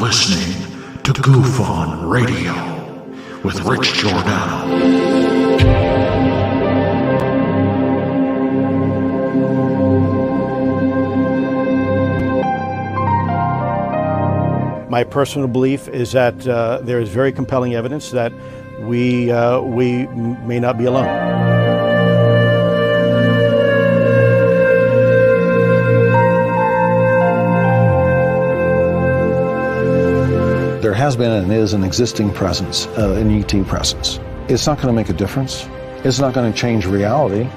listening to GUFON Radio with Rich Giordano. My personal belief is that there is very compelling evidence that we may not be alone. There has been and is an existing presence, an ET presence. It's not going to make a difference. It's not going to change reality.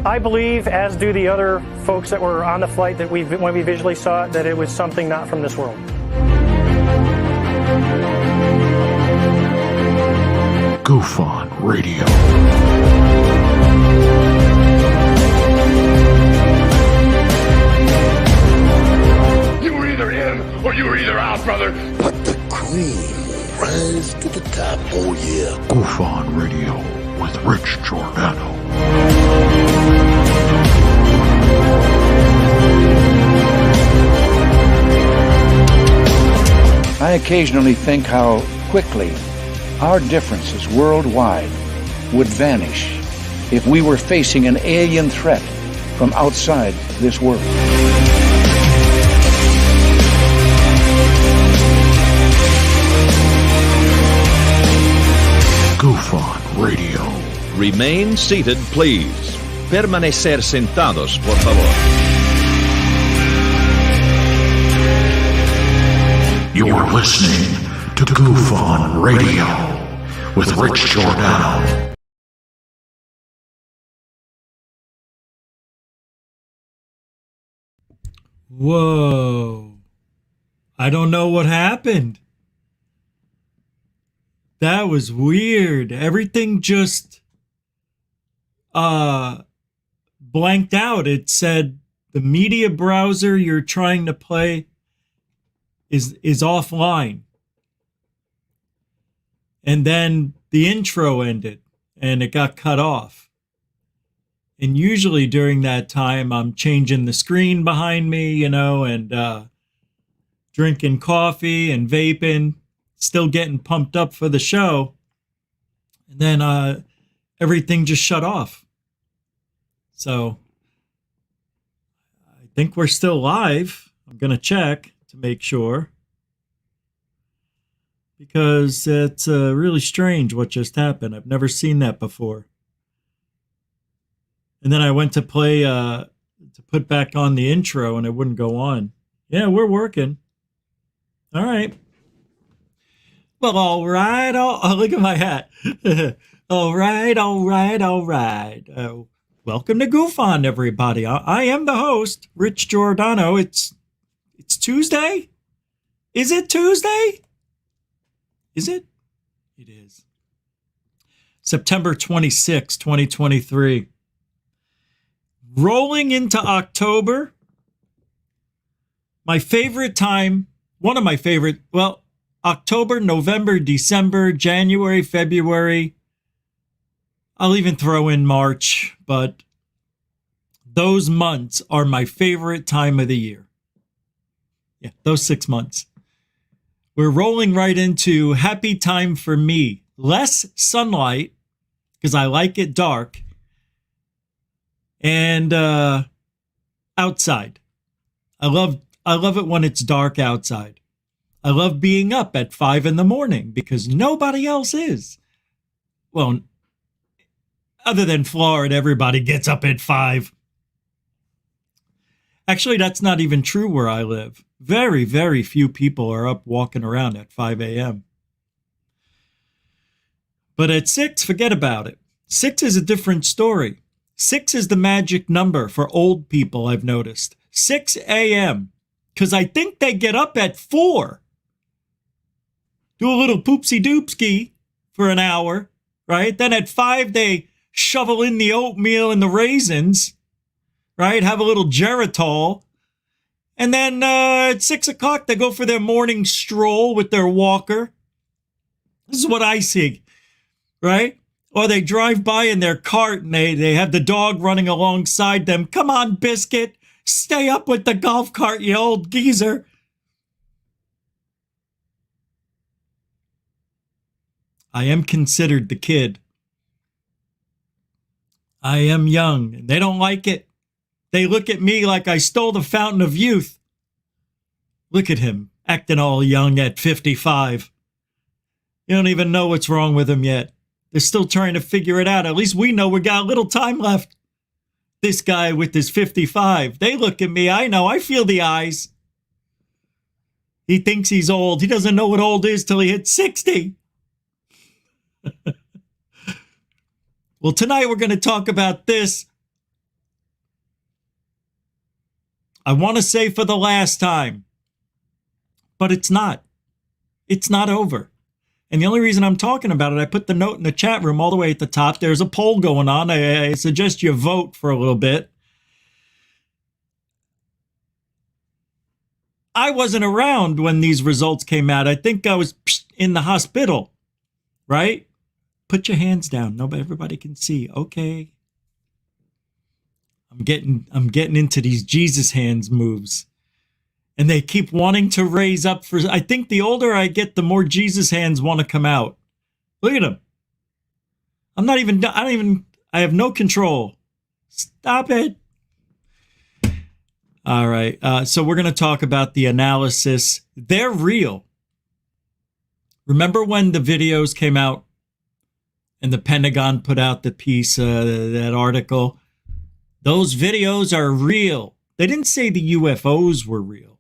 I believe, as do the other folks that were on the flight, that when we visually saw it, that it was something not from this world. GUFON Radio. You were either in or you were either out, brother. But the cream will rise to the top, oh yeah. GUFON Radio with Rich Giordano. I occasionally think how quickly our differences worldwide would vanish if we were facing an alien threat from outside this world. GUFON Radio. Remain seated, please. Permanecer sentados, por favor. You're listening to GUFON Radio with Rich Giordano. Whoa. I don't know what happened. That was weird. Everything just blanked out. It said the media browser you're trying to play is offline. And then the intro ended and it got cut off. And usually during that time, I'm changing the screen behind me, and drinking coffee and vaping, still getting pumped up for the show. And then everything just shut off. So I think we're still live. I'm going to check to make sure, because it's really strange what just happened. I've never seen that before. And then I went to play to put back on the intro and it wouldn't go on. Yeah, we're working. All right. Well, all right. Look at my hat. All right. Welcome to GUFON, everybody. I am the host, Rich Giordano. It's Tuesday? Is it Tuesday? Is it? It is. September 26, 2023. Rolling into October. My favorite time, one of my favorite, October, November, December, January, February. I'll even throw in March, but those months are my favorite time of the year. Yeah, those 6 months. We're rolling right into happy time for me. Less sunlight, because I like it dark. And outside. I love it when it's dark outside. I love being up at 5 a.m. because nobody else is. Well, other than Florida, everybody gets up at 5. Actually, that's not even true where I live. Very, very few people are up walking around at 5 a.m. But at 6, forget about it. 6 is a different story. 6 is the magic number for old people, I've noticed. 6 a.m. Because I think they get up at 4. Do a little poopsie doopski for an hour, right? Then at 5, they shovel in the oatmeal and the raisins, right? Have a little geritol. And then at 6 o'clock, they go for their morning stroll with their walker. This is what I see, right? Or they drive by in their cart and they have the dog running alongside them. Come on, Biscuit. Stay up with the golf cart, you old geezer. I am considered the kid. I am young, and they don't like it. They look at me like I stole the fountain of youth. Look at him, acting all young at 55. You don't even know what's wrong with him yet. They're still trying to figure it out. At least we know we got a little time left. This guy with his 55. They look at me. I know. I feel the eyes. He thinks he's old. He doesn't know what old is till he hits 60. Well, tonight we're going to talk about this. I want to say for the last time, but it's not. It's not over. And the only reason I'm talking about it, I put the note in the chat room all the way at the top. There's a poll going on. I suggest you vote for a little bit. I wasn't around when these results came out. I think I was in the hospital, right? Put your hands down. Nobody, everybody can see. Okay. I'm getting into these Jesus hands moves. And they keep wanting to raise up for, I think the older I get, the more Jesus hands want to come out. Look at them. I have no control. Stop it. All right. So we're going to talk about the analysis. They're real. Remember when the videos came out and the Pentagon put out the piece, that article? Those videos are real. They didn't say the UFOs were real.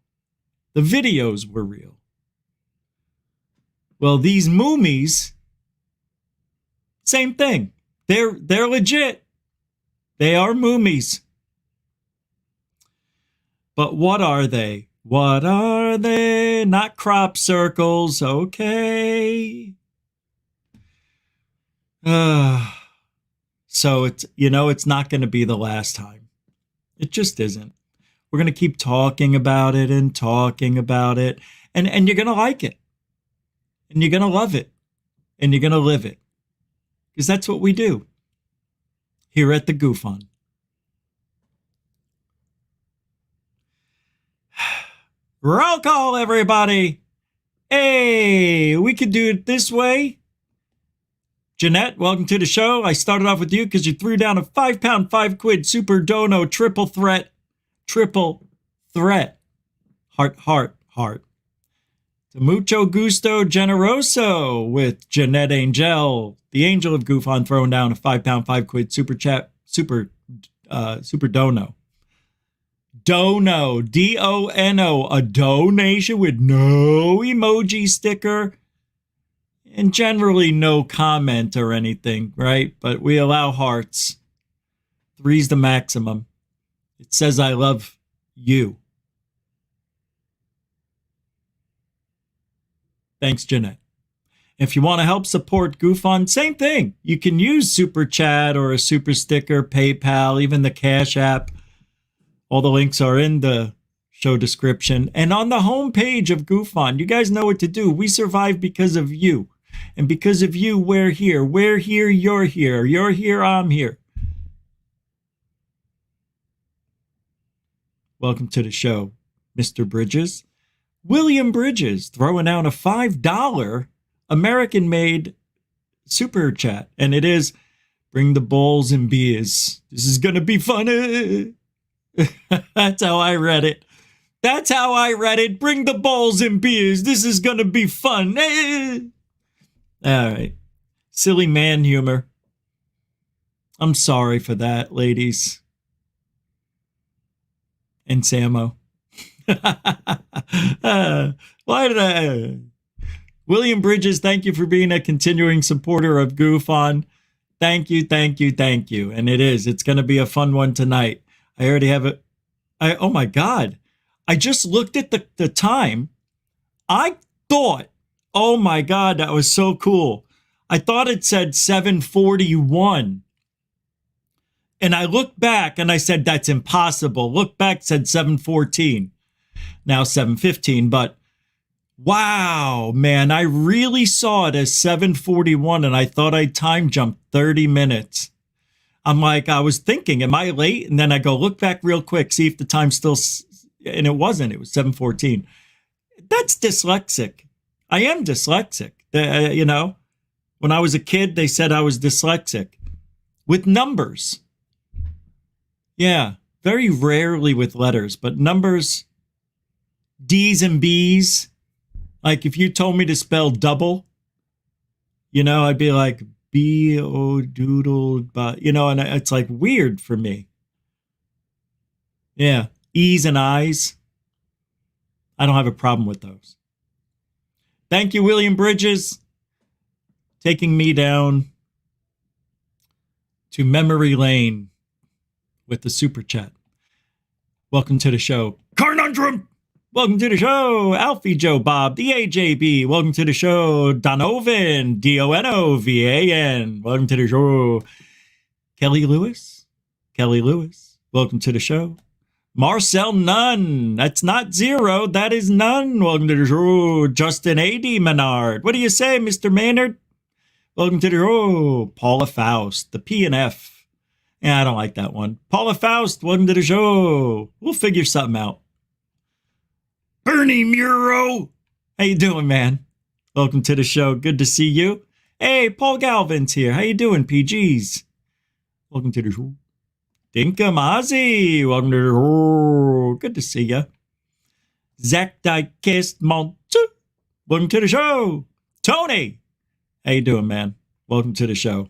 The videos were real. Well, these Mummies, same thing. They're legit. They are Mummies. But what are they? What are they? Not crop circles. Okay. So it's not going to be the last time. It just isn't. We're going to keep talking about it and talking about it. And you're going to like it. And you're going to love it. And you're going to live it. Because that's what we do here at the GUFON. Roll call, everybody. Hey, we could do it this way. Jeanette, welcome to the show. I started off with you because you threw down a 5-pound, 5-quid super dono triple threat. Heart, heart, heart. To Mucho Gusto Generoso with Jeanette Angel, the angel of GUFON, throwing down a 5-pound, 5-quid super dono. Dono, D-O-N-O, a donation with no emoji sticker and generally no comment or anything, right? But we allow hearts. 3's the maximum. It says, I love you. Thanks, Jeanette. If you want to help support GUFON, same thing. You can use Super Chat or a Super Sticker, PayPal, even the Cash App. All the links are in the show description. And on the homepage of GUFON, you guys know what to do. We survive because of you. And because of you, we're here. We're here, you're here. You're here, I'm here. Welcome to the show, Mr. Bridges. William Bridges throwing out a $5 American-made super chat. And it is, bring the balls and beers. This is going to be fun. That's how I read it. That's how I read it. Bring the balls and beers. This is going to be fun. All right. Silly man humor. I'm sorry for that, ladies. And Samo. Why did I? William Bridges, thank you for being a continuing supporter of GUFON. Thank you, thank you, thank you. And it's going to be a fun one tonight. I already have it. Oh my God. I just looked at the time. I thought, oh my God, that was so cool. I thought it said 7:41. And I looked back and I said, that's impossible. Look back, said 7:14. Now 7:15. But Wow, man, I really saw it as 7:41 and I thought I time jumped 30 minutes. I'm like, I was thinking, am I late? And then I go look back real quick, see if the time's still, and it wasn't. It was 7:14. That's dyslexic. I am dyslexic. You know, when I was a kid, they said I was dyslexic with numbers. Yeah, very rarely with letters, but numbers, D's and B's. Like if you told me to spell double, you know, I'd be like B-O doodle, but you know, and it's like weird for me. Yeah, E's and I's. I don't have a problem with those. Thank you, William Bridges, taking me down to memory lane with the super chat. Welcome to the show, Carnundrum. Welcome to the show, Alfie Joe Bob, DAJB. Welcome to the show, Donovan, DONOVAN. Welcome to the show, Kelly Lewis. Welcome to the show. Marcel Nunn. That's not zero. That is none. Welcome to the show. Justin A.D. Menard. What do you say, Mr. Maynard? Welcome to the show. Paula Faust, the P and F. Yeah, I don't like that one. Paula Faust, welcome to the show. We'll figure something out. Bernie Muro. How you doing, man? Welcome to the show. Good to see you. Hey, Paul Galvin's here. How you doing, PGs? Welcome to the show. Dinka Mazi, welcome to the show. Good to see you. Zach Dykest Montu, welcome to the show. Tony, how you doing, man? Welcome to the show.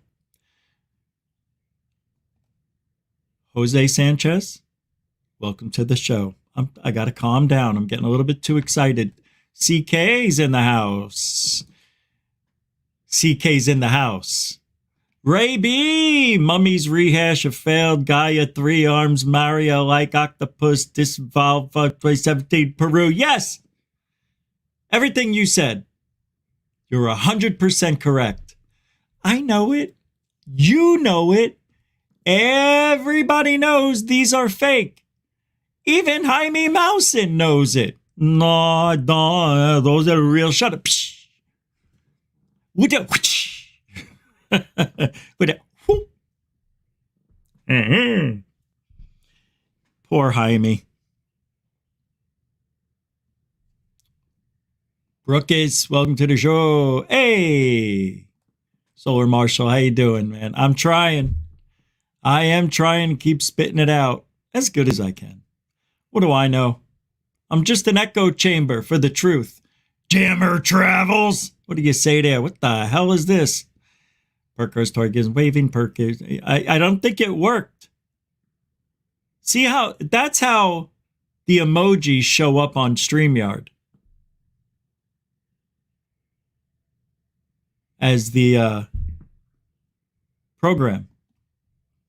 Jose Sanchez, welcome to the show. I got to calm down. I'm getting a little bit too excited. CK's in the house. Ray B, Mummies rehash of failed Gaia 3 arms Mario like octopus disvolve 2017 Peru. Yes, everything you said, you're 100% correct. I know it. You know it. Everybody knows these are fake. Even Jaime Maussan knows it. No, those are real. Shut up. With a Poor Jaime. Brookes, welcome to the show. Hey, Solar Marshal, how you doing, man? I'm trying. I am trying to keep spitting it out as good as I can. What do I know? I'm just an echo chamber for the truth. Jammer Travels. What do you say there? What the hell is this? Perkers Target waving Perkers. I don't think it worked. See how that's how the emojis show up on StreamYard as the program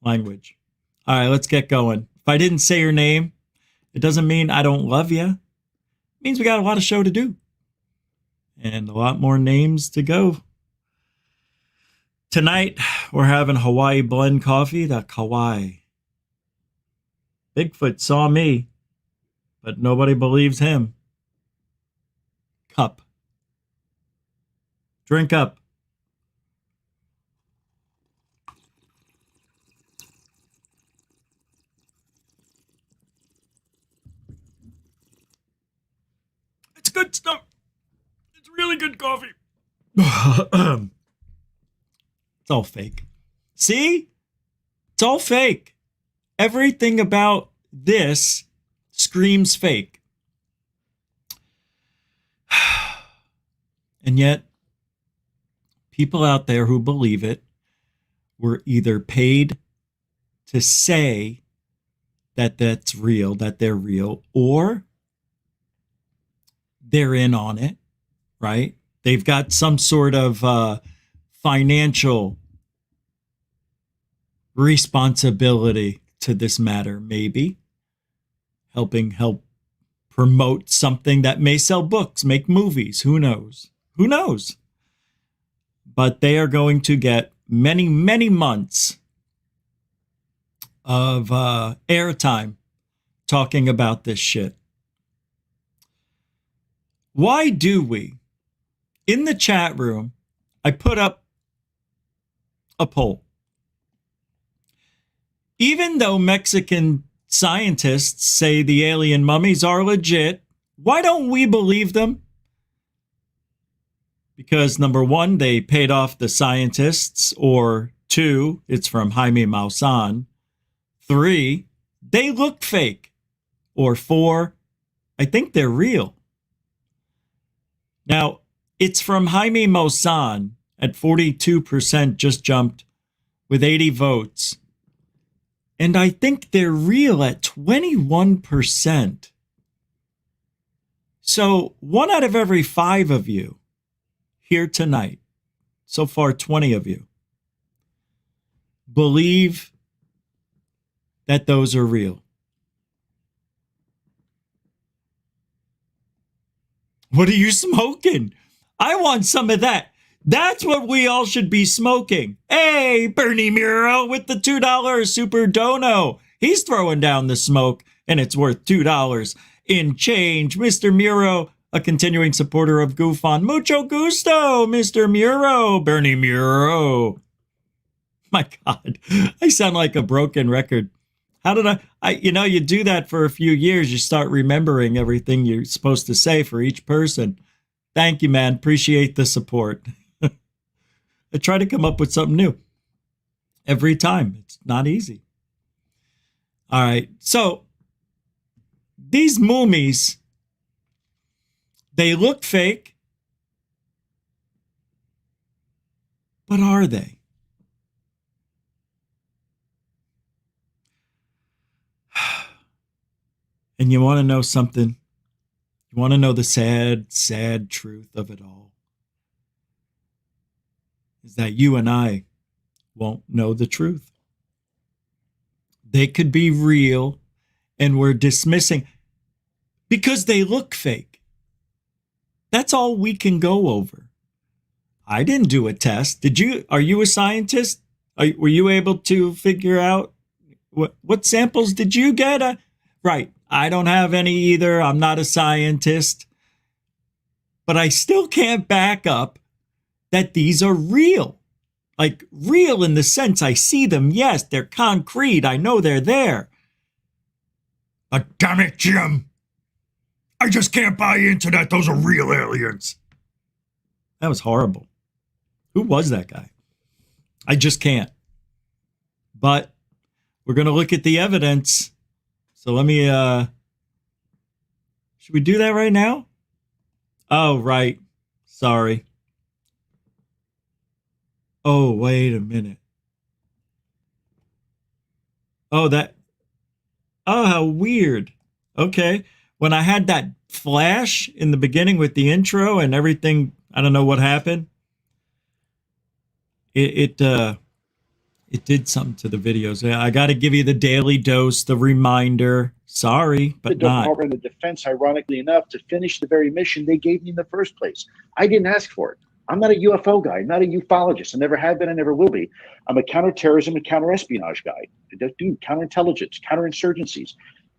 language. All right, let's get going. If I didn't say your name, it doesn't mean I don't love you. It means we got a lot of show to do and a lot more names to go. Tonight, we're having Hawaii blend coffee, the Kauai. Bigfoot saw me, but nobody believes him. Cup. Drink up. It's good stuff. It's really good coffee. It's all fake. See? It's all fake. Everything about this screams fake. And yet, people out there who believe it were either paid to say that that's real, that they're real, or they're in on it, right? They've got some sort of financial responsibility to this matter, maybe help promote something that may sell books, make movies. Who knows? But they are going to get many, many months of airtime talking about this shit. Why do we? In the chat room, I put up a poll. Even though Mexican scientists say the alien mummies are legit, why don't we believe them? Because number one, they paid off the scientists, or two, it's from Jaime Maussan. Three, they look fake. Or four, I think they're real. Now, it's from Jaime Maussan at 42%, just jumped with 80 votes. And I think they're real at 21%. So 1 out of every 5 of you here tonight, so far 20 of you, believe that those are real. What are you smoking? I want some of that. That's what we all should be smoking. Hey, Bernie Muro with the $2 super dono. He's throwing down the smoke, and it's worth $2 in change. Mr. Muro, a continuing supporter of GUFON. Mucho gusto, Mr. Muro. Bernie Muro. My God, I sound like a broken record. How did you do that for a few years. You start remembering everything you're supposed to say for each person. Thank you, man. Appreciate the support. I try to come up with something new every time. It's not easy. All right. So these mummies, they look fake, but are they? And you want to know something? You want to know the sad, sad truth of it all? Is that you and I won't know the truth. They could be real, and we're dismissing because they look fake. That's all we can go over. I didn't do a test. Did you? Are you a scientist? Were you able to figure out what samples did you get? Right. I don't have any either. I'm not a scientist. But I still can't back up that these are real. Like real in the sense I see them. Yes, they're concrete. I know they're there. But damn it, Jim. I just can't buy into that. Those are real aliens. That was horrible. Who was that guy? I just can't. But we're going to look at the evidence. So let me, should we do that right now? Oh, right. Sorry. Oh, wait a minute. Oh, how weird. Okay. When I had that flash in the beginning with the intro and everything, I don't know what happened. It did something to the videos. I got to give you the daily dose, the reminder. Sorry, but the not. Department of Defense, ironically enough, to finish the very mission they gave me in the first place. I didn't ask for it. I'm not a UFO guy. I'm not a ufologist. I never have been. I never will be. I'm a counterterrorism and counterespionage guy. I do counterintelligence, counterinsurgencies.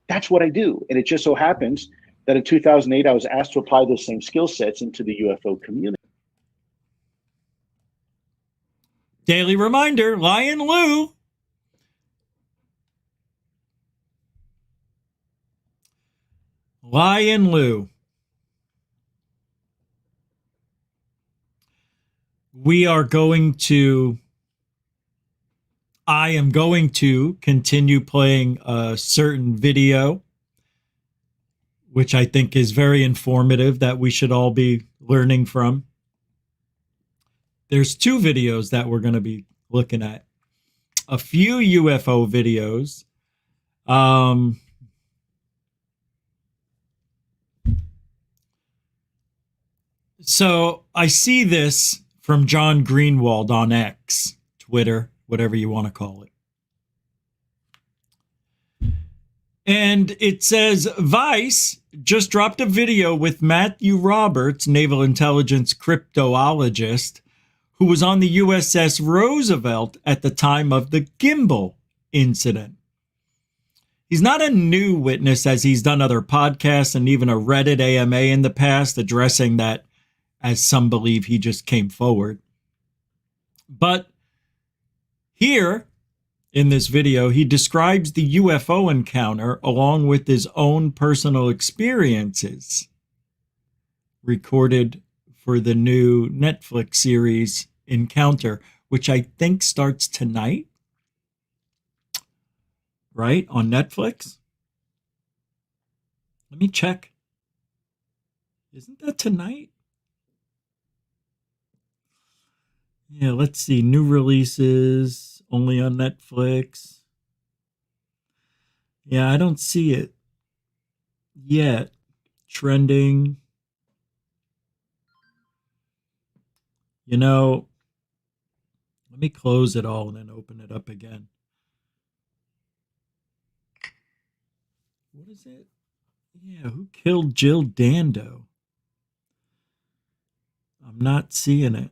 That's what I do. And it just so happens that in 2008, I was asked to apply those same skill sets into the UFO community. Daily reminder, Lion Lou. Lion Lou. I am going to continue playing a certain video, which I think is very informative that we should all be learning from. There's 2 videos that we're going to be looking at. A few UFO videos. So I see this from John Greenwald on X, Twitter, whatever you want to call it. And it says, Vice just dropped a video with Matthew Roberts, naval intelligence cryptologist, who was on the USS Roosevelt at the time of the gimbal incident. He's not a new witness, as he's done other podcasts and even a Reddit AMA in the past addressing that, as some believe he just came forward. But here in this video, he describes the UFO encounter along with his own personal experiences recorded for the new Netflix series Encounter, which I think starts tonight. Right? On Netflix? Let me check. Isn't that tonight? Yeah, let's see. New releases only on Netflix. Yeah, I don't see it yet. Trending. You know, let me close it all and then open it up again. What is it? Yeah, who killed Jill Dando? I'm not seeing it.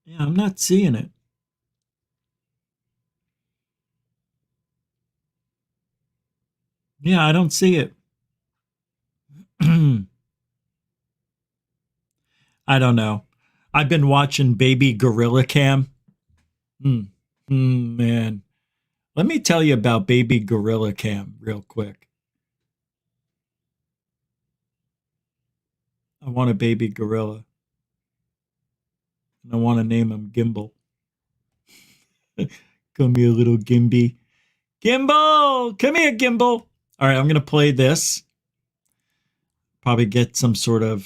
Yeah, I'm not seeing it. Yeah, I don't see it. I don't know. I've been watching Baby Gorilla Cam. Man. Let me tell you about Baby Gorilla Cam real quick. I want a baby gorilla. And I want to name him Gimbal. Come here, little Gimby. Gimbal! Come here, Gimbal! All right, I'm going to play this. Probably get some sort of...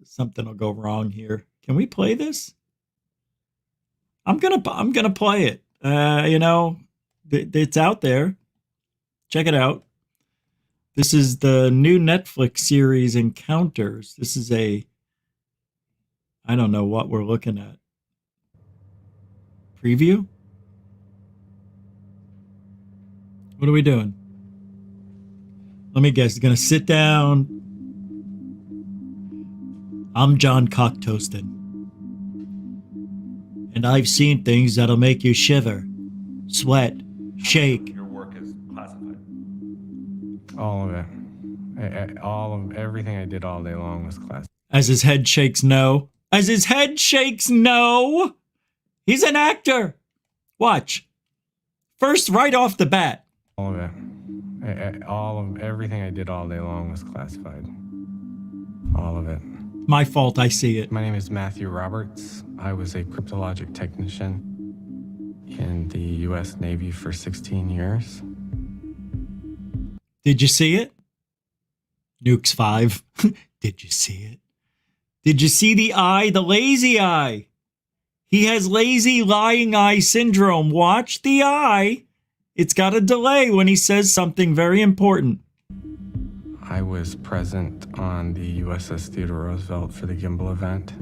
something will go wrong here. Can we play this? I'm gonna play it. You know, it's out there. Check it out. This is the new Netflix series Encounters. This is I don't know what we're looking at. Preview? What are we doing? Let me guess. He's gonna sit down. I'm John Cocktoastin. And I've seen things that'll make you shiver, sweat, shake. Your work is classified. All of it. Everything I did all day long was classified. As his head shakes no. As his head shakes no. He's an actor. Watch. First, right off the bat. All of it. Everything I did all day long was classified. All of it. My fault, I see it. My name is Matthew Roberts. I was a cryptologic technician in the U.S. Navy for 16 years. Did you see it? Nukes 5. Did you see it? Did you see the eye? The lazy eye. He has lazy lying eye syndrome. Watch the eye. It's got a delay when he says something very important. I was present on the USS Theodore Roosevelt for the gimbal event.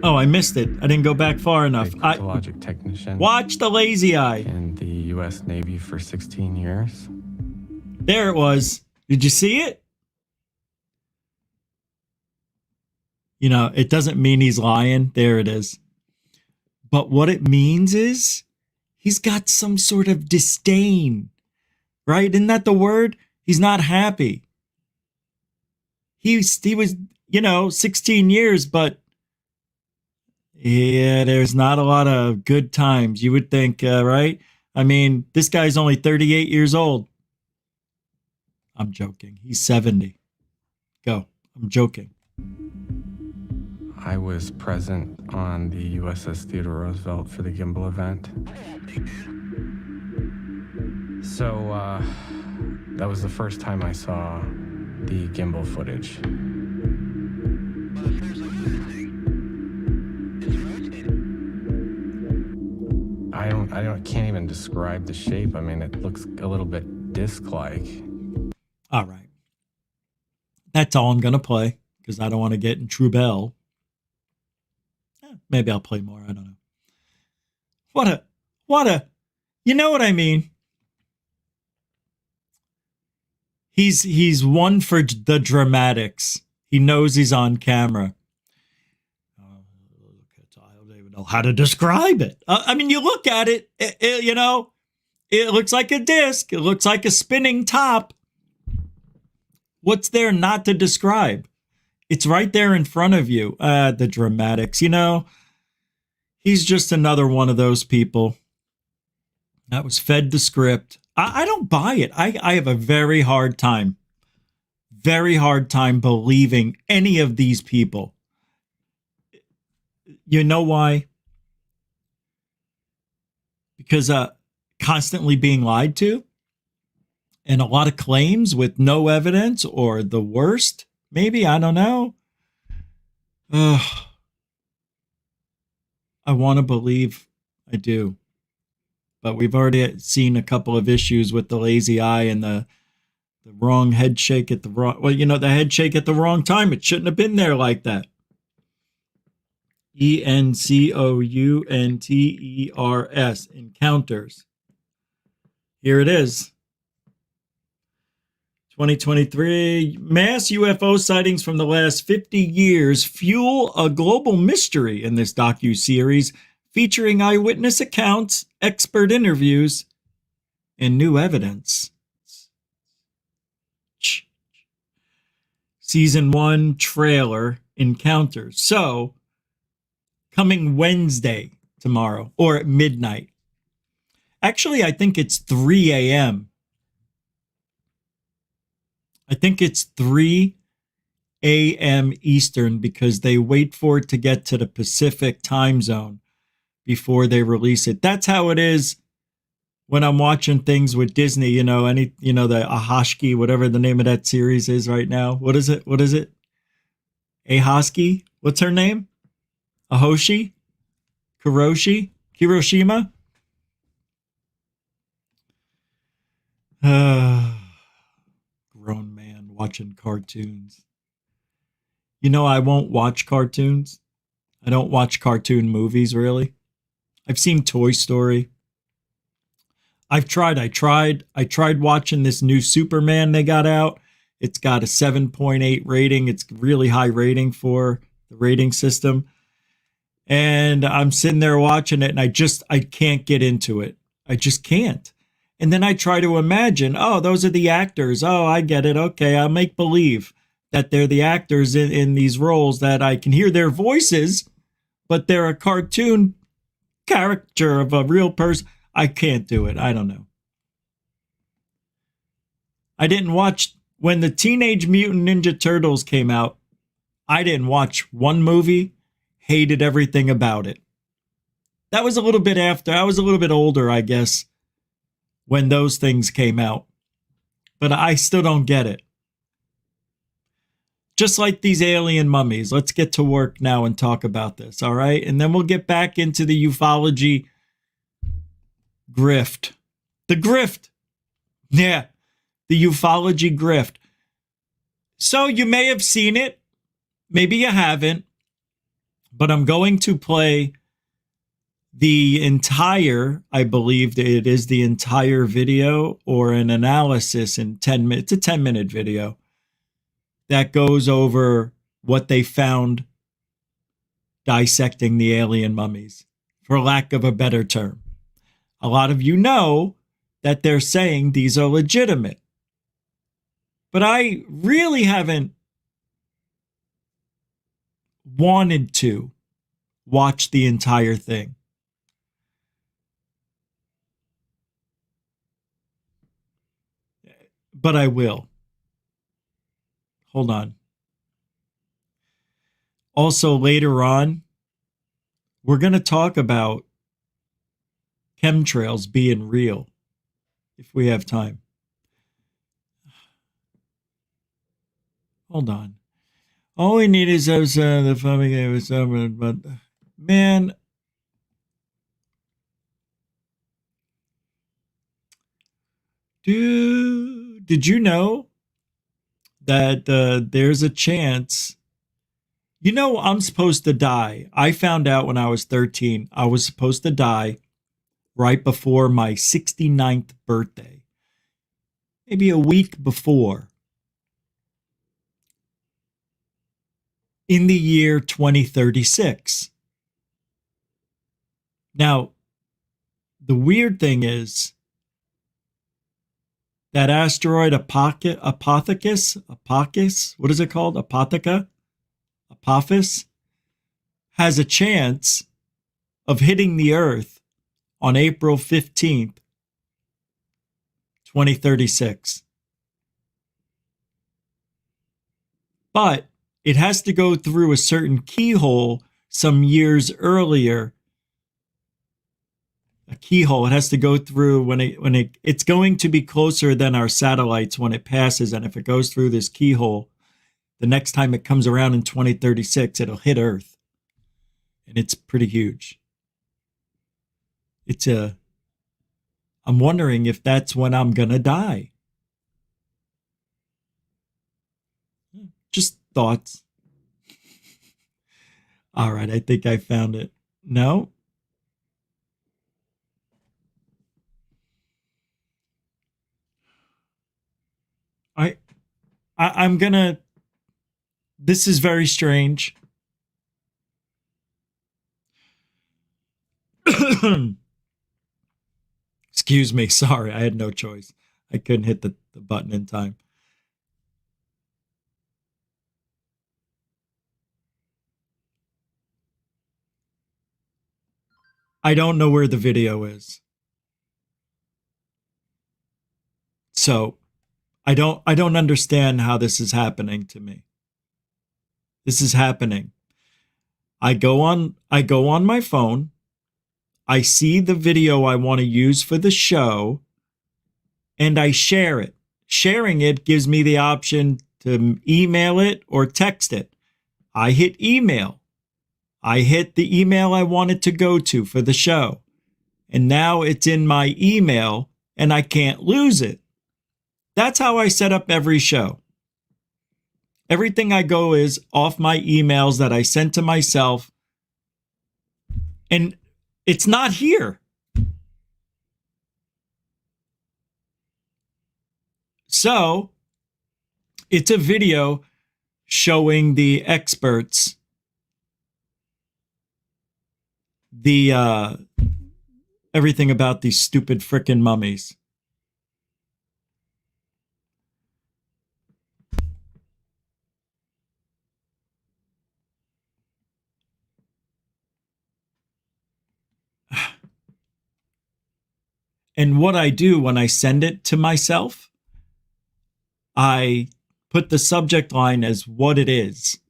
Oh, I missed it. I didn't go back far enough. Cryptologic technician. Watch the lazy eye. In the U.S. Navy for 16 years. There it was. Did you see it? You know, it doesn't mean he's lying. There it is. But what it means is he's got some sort of disdain, right? Isn't that the word? He's not happy. He was, 16 years, but yeah, there's not a lot of good times. You would think, right? I mean, this guy's only 38 years old. I'm joking. He's 70. Go. I'm joking. I was present on the USS Theodore Roosevelt for the gimbal event. So, that was the first time I saw the gimbal footage. I can't even describe the shape. I mean, it looks a little bit disc-like. All right. That's all I'm going to play because I don't want to get in True Bell. Maybe I'll play more. I don't know. What a, you know what I mean? He's one for the dramatics. He knows he's on camera. I don't even know how to describe it. I mean, you look at it, It looks like a disc. It looks like a spinning top. What's there not to describe? It's right there in front of you. The dramatics, you know. He's just another one of those people that was fed the script. I don't buy it. I have a very hard time believing any of these people. You know why? Because constantly being lied to, and a lot of claims with no evidence, or the worst, maybe, I don't know. I want to believe I do. But we've already seen a couple of issues with the lazy eye and the wrong head shake at the wrong, well, you know, the head shake at the wrong time. It shouldn't have been there like that. ENCOUNTERS, encounters. Here it is. 2023, mass UFO sightings from the last 50 years fuel a global mystery in this docu-series featuring eyewitness accounts, expert interviews, and new evidence. Season 1 trailer, Encounters. So, coming Wednesday, tomorrow, or at midnight. Actually, I think it's 3 a.m. I think it's 3 a.m. Eastern, because they wait for it to get to the Pacific time zone before they release it. That's how it is when I'm watching things with Disney, you know, the Ahashki, whatever the name of that series is right now. What is it? Ahashki? What's her name? Ahoshi? Hiroshima? Grown man watching cartoons. You know, I won't watch cartoons. I don't watch cartoon movies, really. I've seen Toy Story. I tried watching this new Superman they got out. It's got a 7.8 rating. It's really high rating for the rating system. And I'm sitting there watching it, and I can't get into it. I just can't. And then I try to imagine, oh, those are the actors. Oh, I get it. Okay, I'll make believe that they're the actors in these roles, that I can hear their voices, but they're a cartoon character of a real person. I can't do it. I don't know. I didn't watch, when the Teenage Mutant Ninja Turtles came out, I didn't watch one movie, hated everything about it. That was a little bit after. I was a little bit older, I guess, when those things came out. But I still don't get it. Just like these alien mummies. Let's get to work now and talk about this, all right? And then we'll get back into the ufology grift. The grift. Yeah, the ufology grift. So you may have seen it. Maybe you haven't. But I'm going to play the entire, I believe it is the entire video, or an analysis in 10 minutes. It's a 10-minute video that goes over what they found dissecting the alien mummies, for lack of a better term. A lot of you know that they're saying these are legitimate. But I really haven't wanted to watch the entire thing. But I will. Hold on. Also, later on, we're going to talk about chemtrails being real, if we have time. Hold on. All we need is those, the family gave us something, but man, dude, did you know that there's a chance? You know, I'm supposed to die. I found out when I was 13, I was supposed to die right before my 69th birthday. Maybe a week before. In the year 2036. Now, the weird thing is, that asteroid Apophis, what is it called? Apophis has a chance of hitting the Earth on April 15th, 2036. But it has to go through a certain keyhole some years earlier. A keyhole. It has to go through it's going to be closer than our satellites when it passes. And if it goes through this keyhole, the next time it comes around in 2036, it'll hit Earth. And it's pretty huge. I'm wondering if that's when I'm gonna die. Just thoughts. All right, I think I found it. No? I'm gonna... This is very strange. Excuse me, sorry, I had no choice. I couldn't hit the button in time. I don't know where the video is. So, I don't understand how this is happening to me. This is happening. I go on my phone. I see the video I want to use for the show, and I share it. Sharing it gives me the option to email it or text it. I hit email. I hit the email I wanted to go to for the show. And now it's in my email, and I can't lose it. That's how I set up every show. Everything I go is off my emails that I sent to myself. And it's not here. So, it's a video showing the experts everything about these stupid frickin' mummies. And what I do when I send it to myself, I put the subject line as what it is.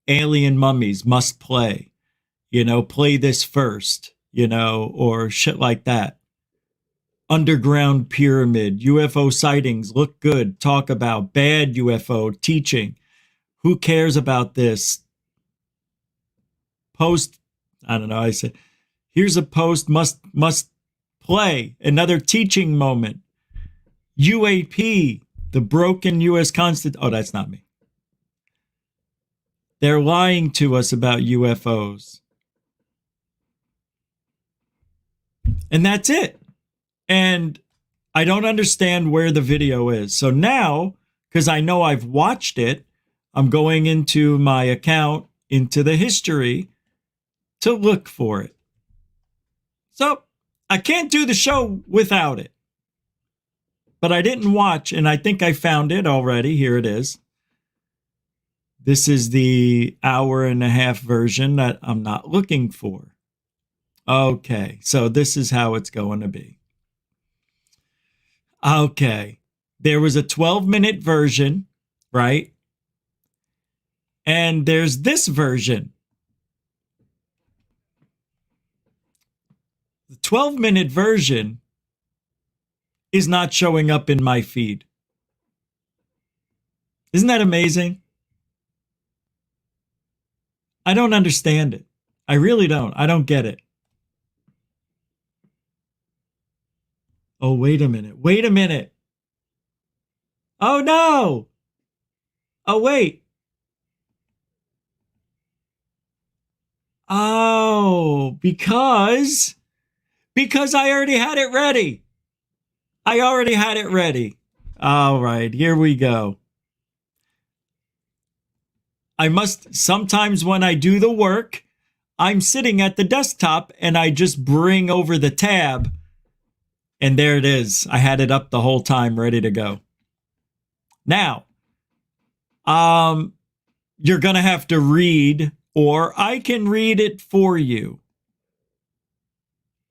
Alien mummies must play. Play this first, or shit like that. Underground pyramid, UFO sightings look good, talk about bad UFO teaching. Who cares about this? Post, I don't know, I said, here's a post must play, another teaching moment. UAP, the broken U.S. Constitution. Oh, that's not me. They're lying to us about UFOs. And that's it. And I don't understand where the video is. So now, because I know I've watched it, I'm going into my account, into the history, to look for it. So I can't do the show without it. But I didn't watch, and I think I found it already. Here it is. This is the 1.5-hour version that I'm not looking for. Okay, so this is how it's going to be. Okay, there was a 12-minute version, right? And there's this version. The 12-minute version is not showing up in my feed. Isn't that amazing? I don't understand it. I really don't. I don't get it. Oh, wait a minute. Wait a minute. Oh, no. Oh, wait. Oh, because I already had it ready. I already had it ready. All right, here we go. Sometimes when I do the work, I'm sitting at the desktop and I just bring over the tab And there it is. I had it up the whole time, ready to go. Now, you're going to have to read, or I can read it for you.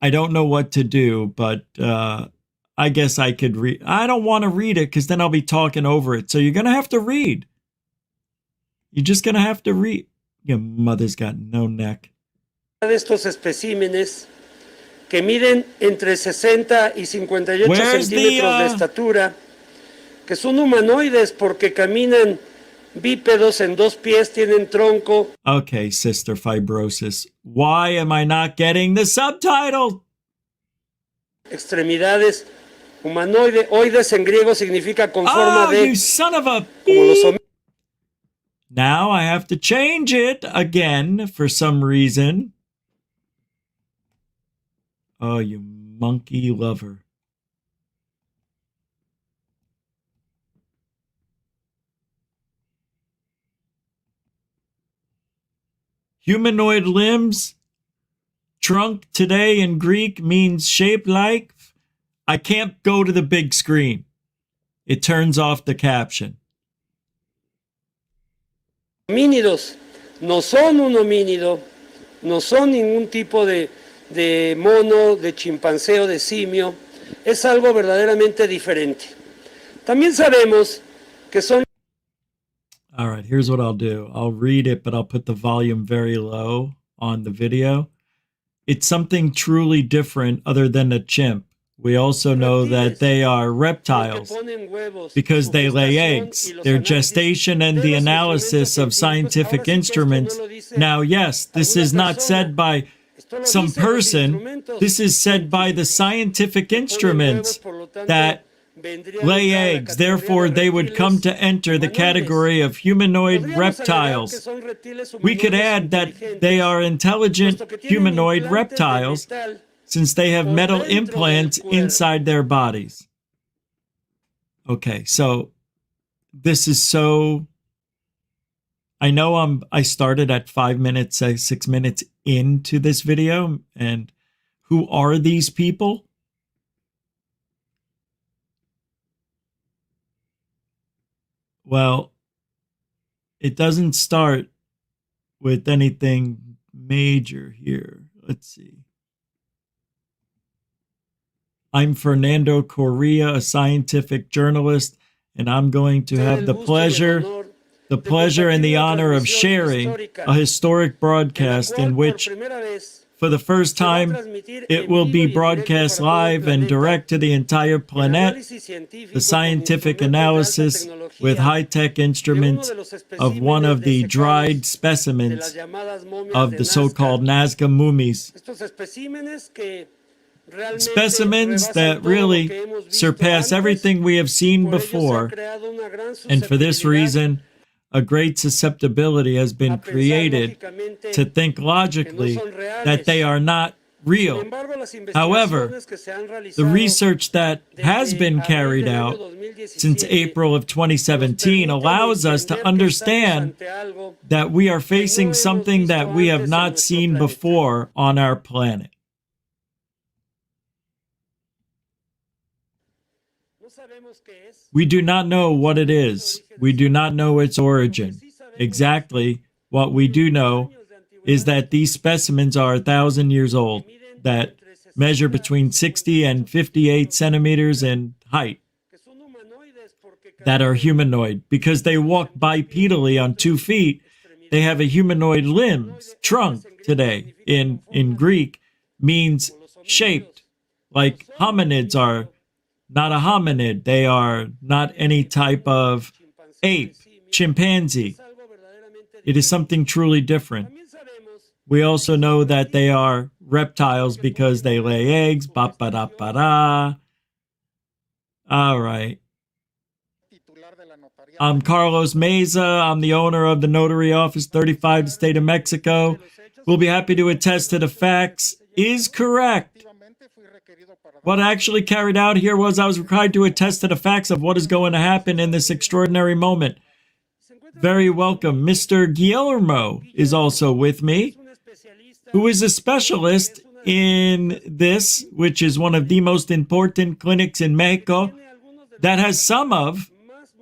I don't know what to do, but I guess I could read. I don't want to read it because then I'll be talking over it. So you're going to have to read. You're just going to have to read. Your mother's got no neck. De estos especímenes que miden entre 60 y 58 centímetros de estatura, que son humanoides porque caminan bípedos en dos pies, tienen tronco. Okay, Sister Fibrosis. Why am I not getting the subtitle? Extremidades humanoide. Oides en griego significa con forma de. You son of a Como Now I have to change it again for some reason. Oh, you monkey lover. Humanoid limbs. Trunk today in Greek means shaped like. I can't go to the big screen. It turns off the caption. Homínidos. No son un homínido. No son ningún tipo de mono, de chimpancé o de simio. Es algo verdaderamente diferente. También sabemos que son. All right, here's what I'll do. I'll read it, but I'll put the volume very low on the video. It's something truly different other than a chimp. We also know that they are reptiles because they lay eggs. Their gestation and the analysis of scientific instruments. Now, yes, this is not said by some person. This is said by the scientific instruments that lay eggs. Therefore, they would come to enter the category of humanoid reptiles. We could add that they are intelligent humanoid reptiles since they have metal implants inside their bodies. Okay, so this is so... I know I started at 5 minutes, 6 minutes into this video, and who are these people? Well, it doesn't start with anything major here. Let's see. I'm Fernando Correa, a scientific journalist, and I'm going to have the pleasure and the honor of sharing a historic broadcast in which, for the first time, it will be broadcast live and direct to the entire planet, the scientific analysis with high-tech instruments of one of the dried specimens of the so-called Nazca mummies. Specimens that really surpass everything we have seen before, and for this reason, a great susceptibility has been created to think logically that they are not real. However, the research that has been carried out since April of 2017 allows us to understand that we are facing something that we have not seen before on our planet. We do not know what it is. We do not know its origin. Exactly what we do know is that these specimens are 1,000 years old, that measure between 60 and 58 centimeters in height, that are humanoid. Because they walk bipedally on 2 feet, they have a humanoid limbs. Trunk today in Greek means shaped, like hominids are not a hominid. They are not any type of ape, chimpanzee. It is something truly different. We also know that they are reptiles because they lay eggs. Ba-ba-da-ba-da. All right. I'm Carlos Meza. I'm the owner of the Notary Office 35, the state of Mexico. We'll be happy to attest to the facts is correct. What I actually carried out here was I was required to attest to the facts of what is going to happen in this extraordinary moment. Very welcome. Mr. Guillermo is also with me, who is a specialist in this, which is one of the most important clinics in Mexico, that has some of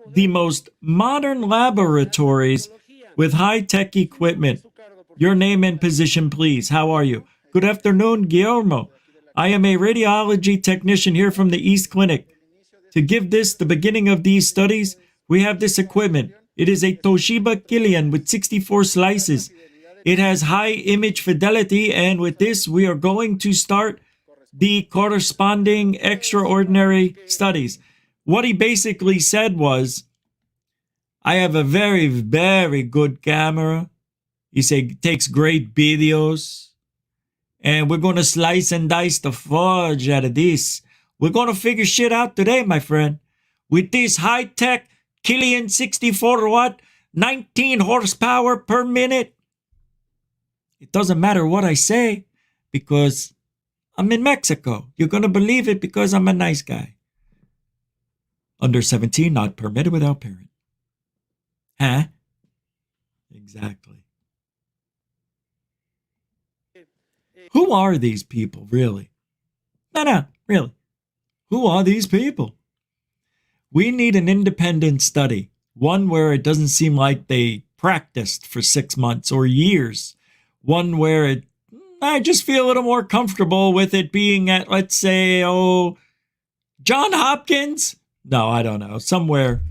the most modern laboratories with high-tech equipment. Your name and position, please. How are you? Good afternoon, Guillermo. I am a radiology technician here from the East Clinic. To give this the beginning of these studies, we have this equipment. It is a Toshiba Killian with 64 slices. It has high image fidelity, and with this, we are going to start the corresponding extraordinary studies. What he basically said was, I have a very, very good camera. He said, takes great videos. And we're going to slice and dice the fudge out of this. We're going to figure shit out today, my friend. With this high-tech Killian 64-watt, 19 horsepower per minute. It doesn't matter what I say because I'm in Mexico. You're going to believe it because I'm a nice guy. Under 17, not permitted without parent. Huh? Exactly. Who are these people, really? No, really. Who are these people? We need an independent study, one where it doesn't seem like they practiced for 6 months or years, one where I just feel a little more comfortable with it being at, let's say, John Hopkins? No, I don't know. Somewhere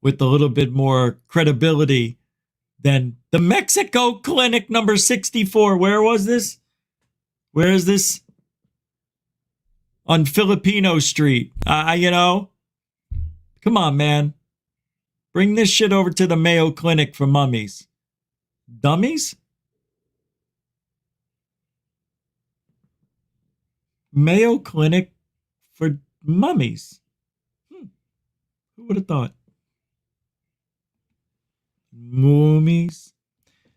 with a little bit more credibility than the Mexico Clinic number 64. Where was this? Where is this? On Filipino Street. Come on, man. Bring this shit over to the Mayo Clinic for mummies. Dummies? Mayo Clinic for mummies. Who would have thought? Mummies.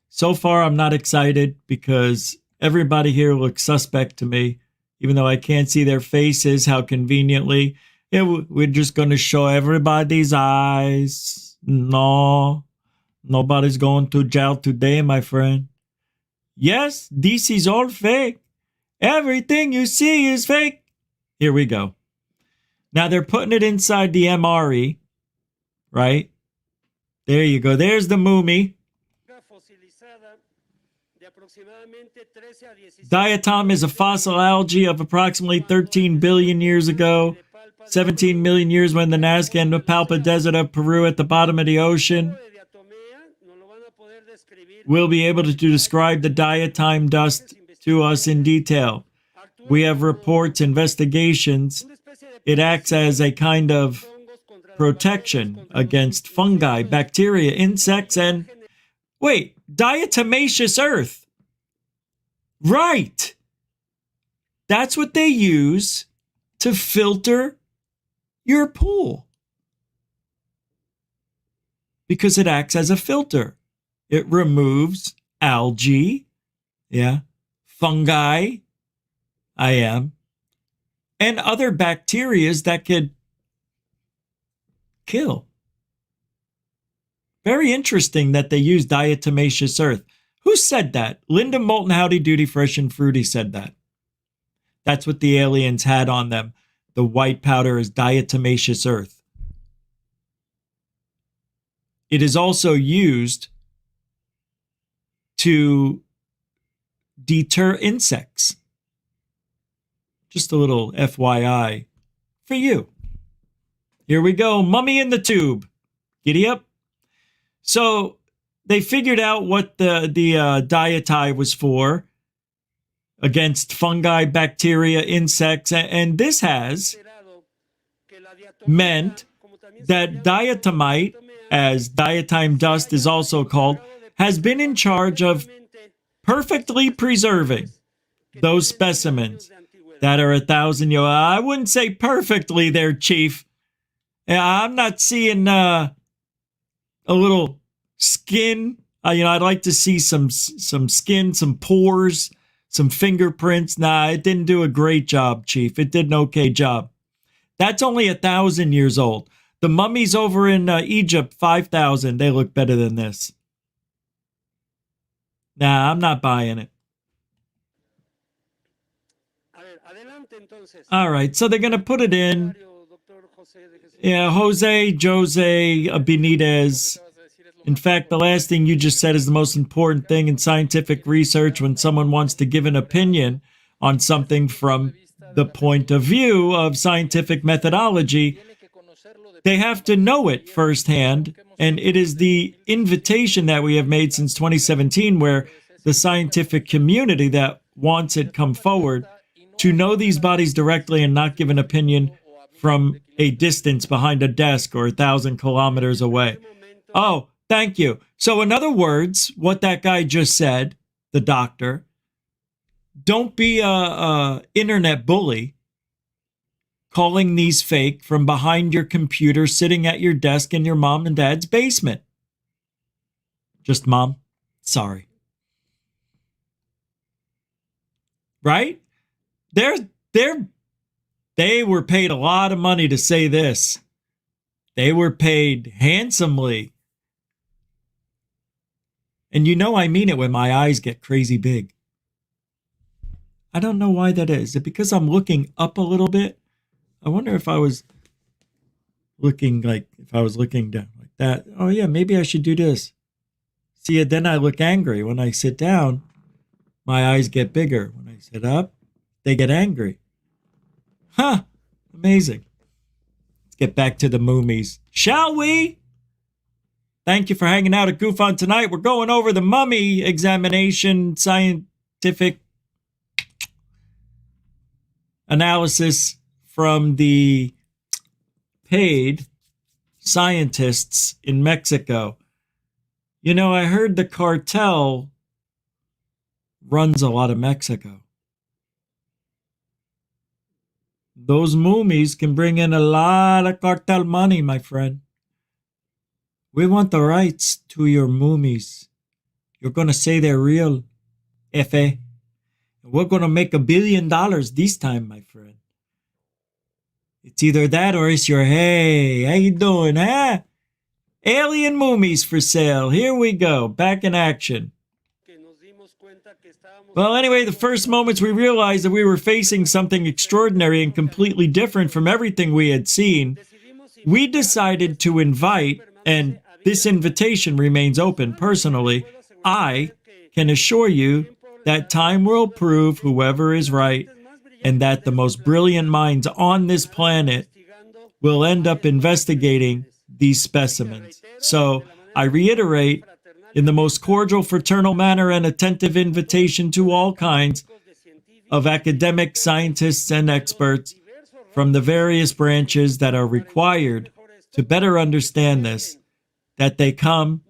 So far, I'm not excited because everybody here looks suspect to me, even though I can't see their faces. How conveniently. Yeah, we're just going to show everybody's eyes. No, nobody's going to jail today, my friend. Yes, this is all fake. Everything you see is fake. Here we go. Now they're putting it inside the MRE, right? There you go. There's the mummy. Diatom is a fossil algae of approximately 13 billion years ago. 17 million years when the Nazca and Napalpa Desert of Peru at the bottom of the ocean. We'll be able to describe the diatom dust to us in detail. We have reports, investigations. It acts as a kind of protection against fungi, bacteria, insects, and... Wait, diatomaceous earth. Right. That's what they use to filter your pool. Because it acts as a filter. It removes algae, fungi, and other bacterias that could kill. Very interesting that they use diatomaceous earth. Who said that? Linda Moulton Howdy Doody Fresh and Fruity said that. That's what the aliens had on them. The white powder is diatomaceous earth. It is also used to deter insects. Just a little FYI for you. Here we go. Mummy in the tube. Giddy up. So they figured out what the diatom was for against fungi, bacteria, insects, and this has meant that diatomite, as diatom dust is also called, has been in charge of perfectly preserving those specimens that are 1,000 years. I wouldn't say perfectly there, Chief. I'm not seeing a little skin. I'd like to see some skin, some pores, some fingerprints. Nah, it didn't do a great job, Chief. It did an okay job. That's only 1,000 years old. The mummies over in Egypt, 5,000. They look better than this. Nah, I'm not buying it. All right, so they're going to put it in. Yeah, Jose Benitez. In fact, the last thing you just said is the most important thing in scientific research when someone wants to give an opinion on something from the point of view of scientific methodology. They have to know it firsthand, and it is the invitation that we have made since 2017 where the scientific community that wants it come forward to know these bodies directly and not give an opinion from a distance behind a desk or 1,000 kilometers away. Oh, thank you. So in other words, what that guy just said, the doctor, don't be a internet bully calling these fake from behind your computer sitting at your desk in your mom and dad's basement. Just mom, sorry. Right? They were paid a lot of money to say this. They were paid handsomely. And you know I mean it when my eyes get crazy big. I don't know why that is. Is it because I'm looking up a little bit? I wonder if I was looking down like that. Oh yeah, maybe I should do this. See, then I look angry. When I sit down, my eyes get bigger. When I sit up, they get angry. Huh, amazing. Let's get back to the Mummies, shall we? Thank you for hanging out at GUFON tonight. We're going over the mummy examination, scientific analysis from the paid scientists in Mexico. You know, I heard the cartel runs a lot of Mexico. Those Mummies can bring in a lot of cartel money, my friend. We want the rights to your Mummies. You're going to say they're real, F.A. We're going to make $1 billion this time, my friend. It's either that or it's your, hey, how you doing, huh? Alien Mummies for sale. Here we go. Back in action. Well, anyway, the first moments we realized that we were facing something extraordinary and completely different from everything we had seen, we decided to invite, and this invitation remains open personally, I can assure you that time will prove whoever is right and that the most brilliant minds on this planet will end up investigating these specimens. So I reiterate, in the most cordial, fraternal manner and attentive invitation to all kinds of academic scientists and experts from the various branches that are required to better understand this, that they come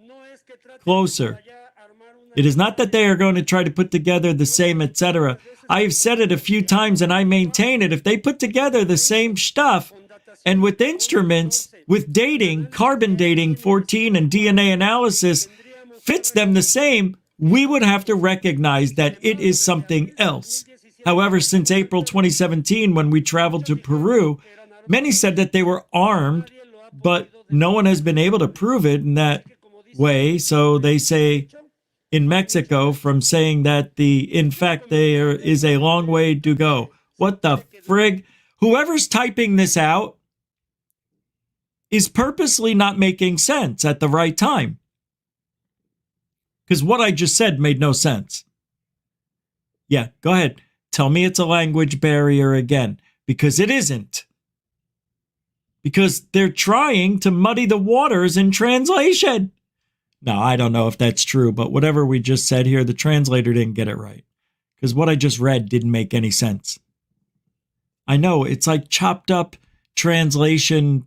closer. It is not that they are going to try to put together the same, etc. I have said it a few times and I maintain it. If they put together the same stuff and with instruments, with dating, carbon dating 14 and DNA analysis fits them the same, we would have to recognize that it is something else. However, since April 2017, when we traveled to Peru, many said that they were armed, but no one has been able to prove it in that way. So they say in Mexico from saying that in fact, there is a long way to go. What the frig? Whoever's typing this out is purposely not making sense at the right time. Because what I just said made no sense. Yeah, go ahead. Tell me it's a language barrier again. Because it isn't. Because they're trying to muddy the waters in translation. Now, I don't know if that's true, but whatever we just said here, the translator didn't get it right. Because what I just read didn't make any sense. I know, it's like chopped up translation.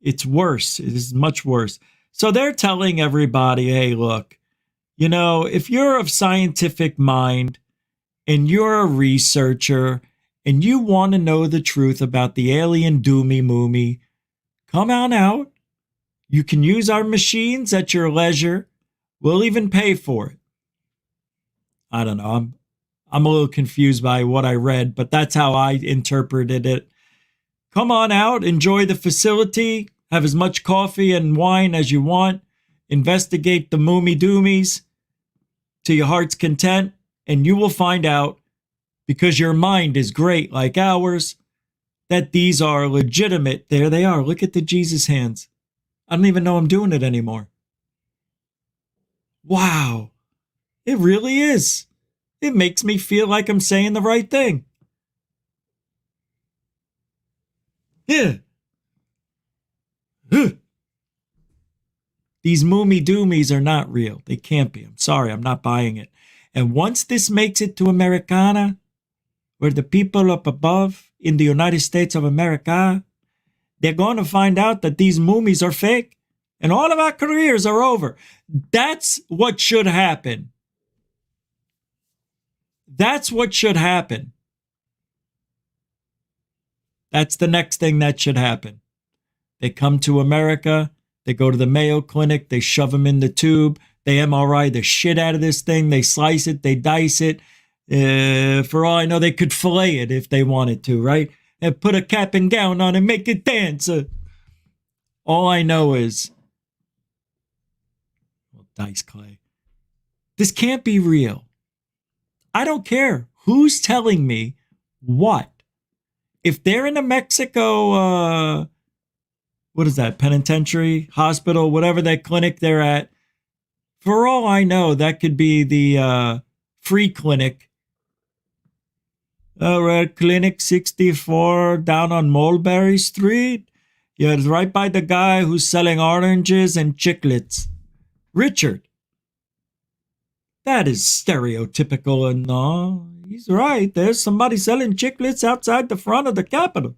It's worse. It is much worse. So they're telling everybody, hey, look, you know, if you're of scientific mind and you're a researcher and you want to know the truth about the alien doomy moomie, come on out. You can use our machines at your leisure. We'll even pay for it. I don't know. I'm a little confused by what I read, but that's how I interpreted it. Come on out, enjoy the facility. Have as much coffee and wine as you want. Investigate the Moomie Doomies to your heart's content, and you will find out because your mind is great like ours, that these are legitimate. There they are. Look at the Jesus hands. I don't even know I'm doing it anymore. Wow. It really is. It makes me feel like I'm saying the right thing. Yeah. These Mummy Doomies are not real. They can't be. I'm sorry, I'm not buying it. And once this makes it to Americana, where the people up above in the United States of America, they're going to find out that these mummies are fake and all of our careers are over. That's what should happen. That's what should happen. That's the next thing that should happen. They come to America, they go to the Mayo Clinic, they shove them in the tube, they MRI the shit out of this thing, they slice it, they dice it. For all I know, they could fillet it if they wanted to, right? And put a cap and gown on and make it dance. All I know is, well, dice clay. This can't be real. I don't care who's telling me what. If they're in a Mexico, what is that, penitentiary, hospital, whatever that clinic they're at, for all I know, that could be the free clinic. We're at Clinic 64 down on Mulberry Street. Yeah, it's right by the guy who's selling oranges and chiclets. Richard. That is stereotypical and no, he's right. There's somebody selling chiclets outside the front of the Capitol.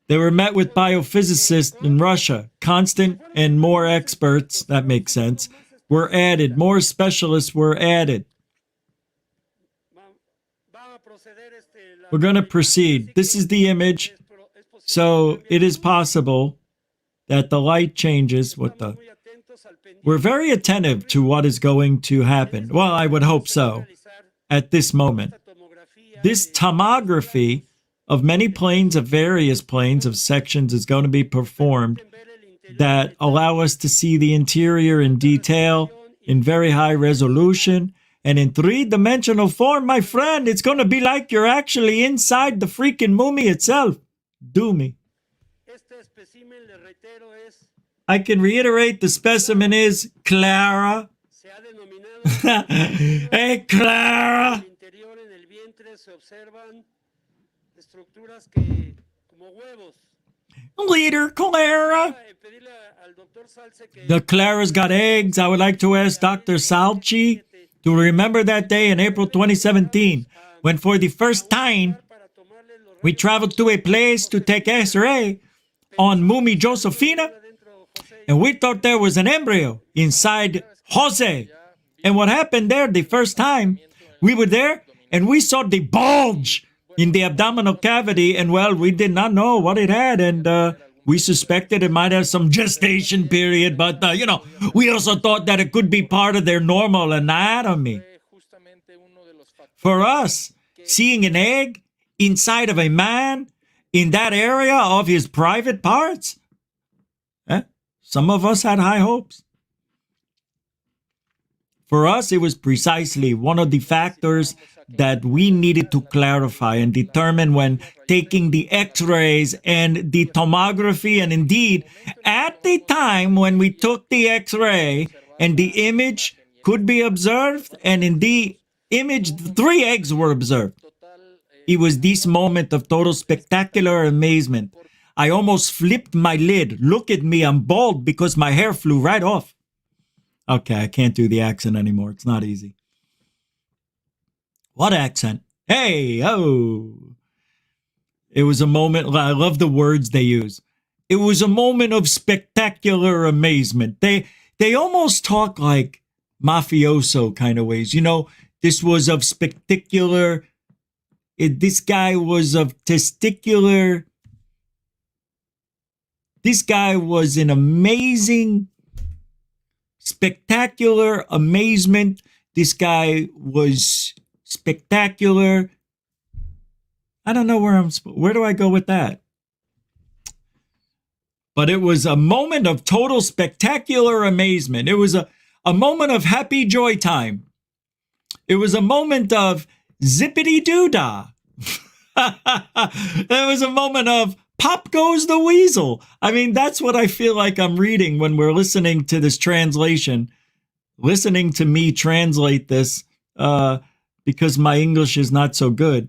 They were met with biophysicists in Russia. Constant and more experts, that makes sense, were added. More specialists were added. We're going to proceed. This is the image. So it is possible that the light changes. We're very attentive to what is going to happen. Well, I would hope so at this moment. This tomography of many planes, of various planes, of sections is going to be performed that allow us to see the interior in detail, in very high resolution, and in three-dimensional form, my friend. It's going to be like you're actually inside the freaking mummy itself. Do me. I can reiterate, the specimen is Clara. Hey, Clara. Leader Clara. The Clara's got eggs. I would like to ask Dr. Salchi to remember that day in April 2017 when for the first time we traveled to a place to take X-ray on Mummy Josephina, and we thought there was an embryo inside Jose. And what happened there the first time, we were there and we saw the bulge in the abdominal cavity, and well, we did not know what it had, and we suspected it might have some gestation period, but we also thought that it could be part of their normal anatomy. For us, seeing an egg inside of a man in that area of his private parts, some of us had high hopes. For us, it was precisely one of the factors that we needed to clarify and determine when taking the x-rays and the tomography. And indeed, at the time when we took the x-ray and the image could be observed, and in the image, 3 eggs were observed. It was this moment of total spectacular amazement. I almost flipped my lid. Look at me, I'm bald because my hair flew right off. Okay, I can't do the accent anymore. It's not easy. What accent? Hey, oh. It was a moment, I love the words they use. It was a moment of spectacular amazement. They almost talk like mafioso kind of ways. This was of spectacular, this guy was of testicular, this guy was an amazing, spectacular amazement. This guy was spectacular. I don't know where do I go with that? But it was a moment of total spectacular amazement. It was a a moment of happy joy time. It was a moment of zippity-doo-dah. It was a moment of pop goes the weasel. I mean, that's what I feel like I'm reading when we're listening to this translation. Listening to me translate this because my English is not so good.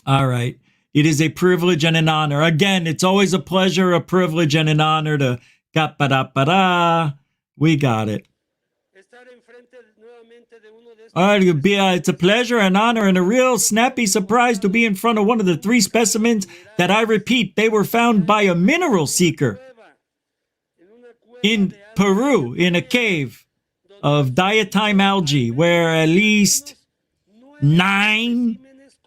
All right. It is a privilege and an honor. Again, it's always a pleasure, a privilege, and an honor to ka-pa-da-pa-da. We got it. All right, it's a pleasure, an honor, and a real snappy surprise to be in front of one of the 3 specimens that, I repeat, they were found by a mineral seeker in Peru, in a cave of diatom algae, where at least 9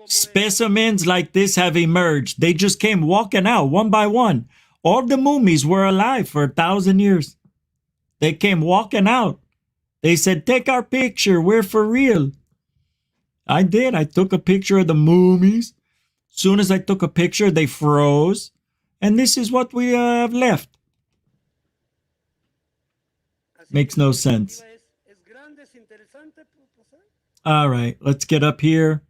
specimens like this have emerged. They just came walking out one by one. All the mummies were alive for 1,000 years. They came walking out. They said, take our picture. We're for real. I did. I took a picture of the mummies. Soon as I took a picture, they froze. And this is what we have left. Makes no sense. All right, let's get up here.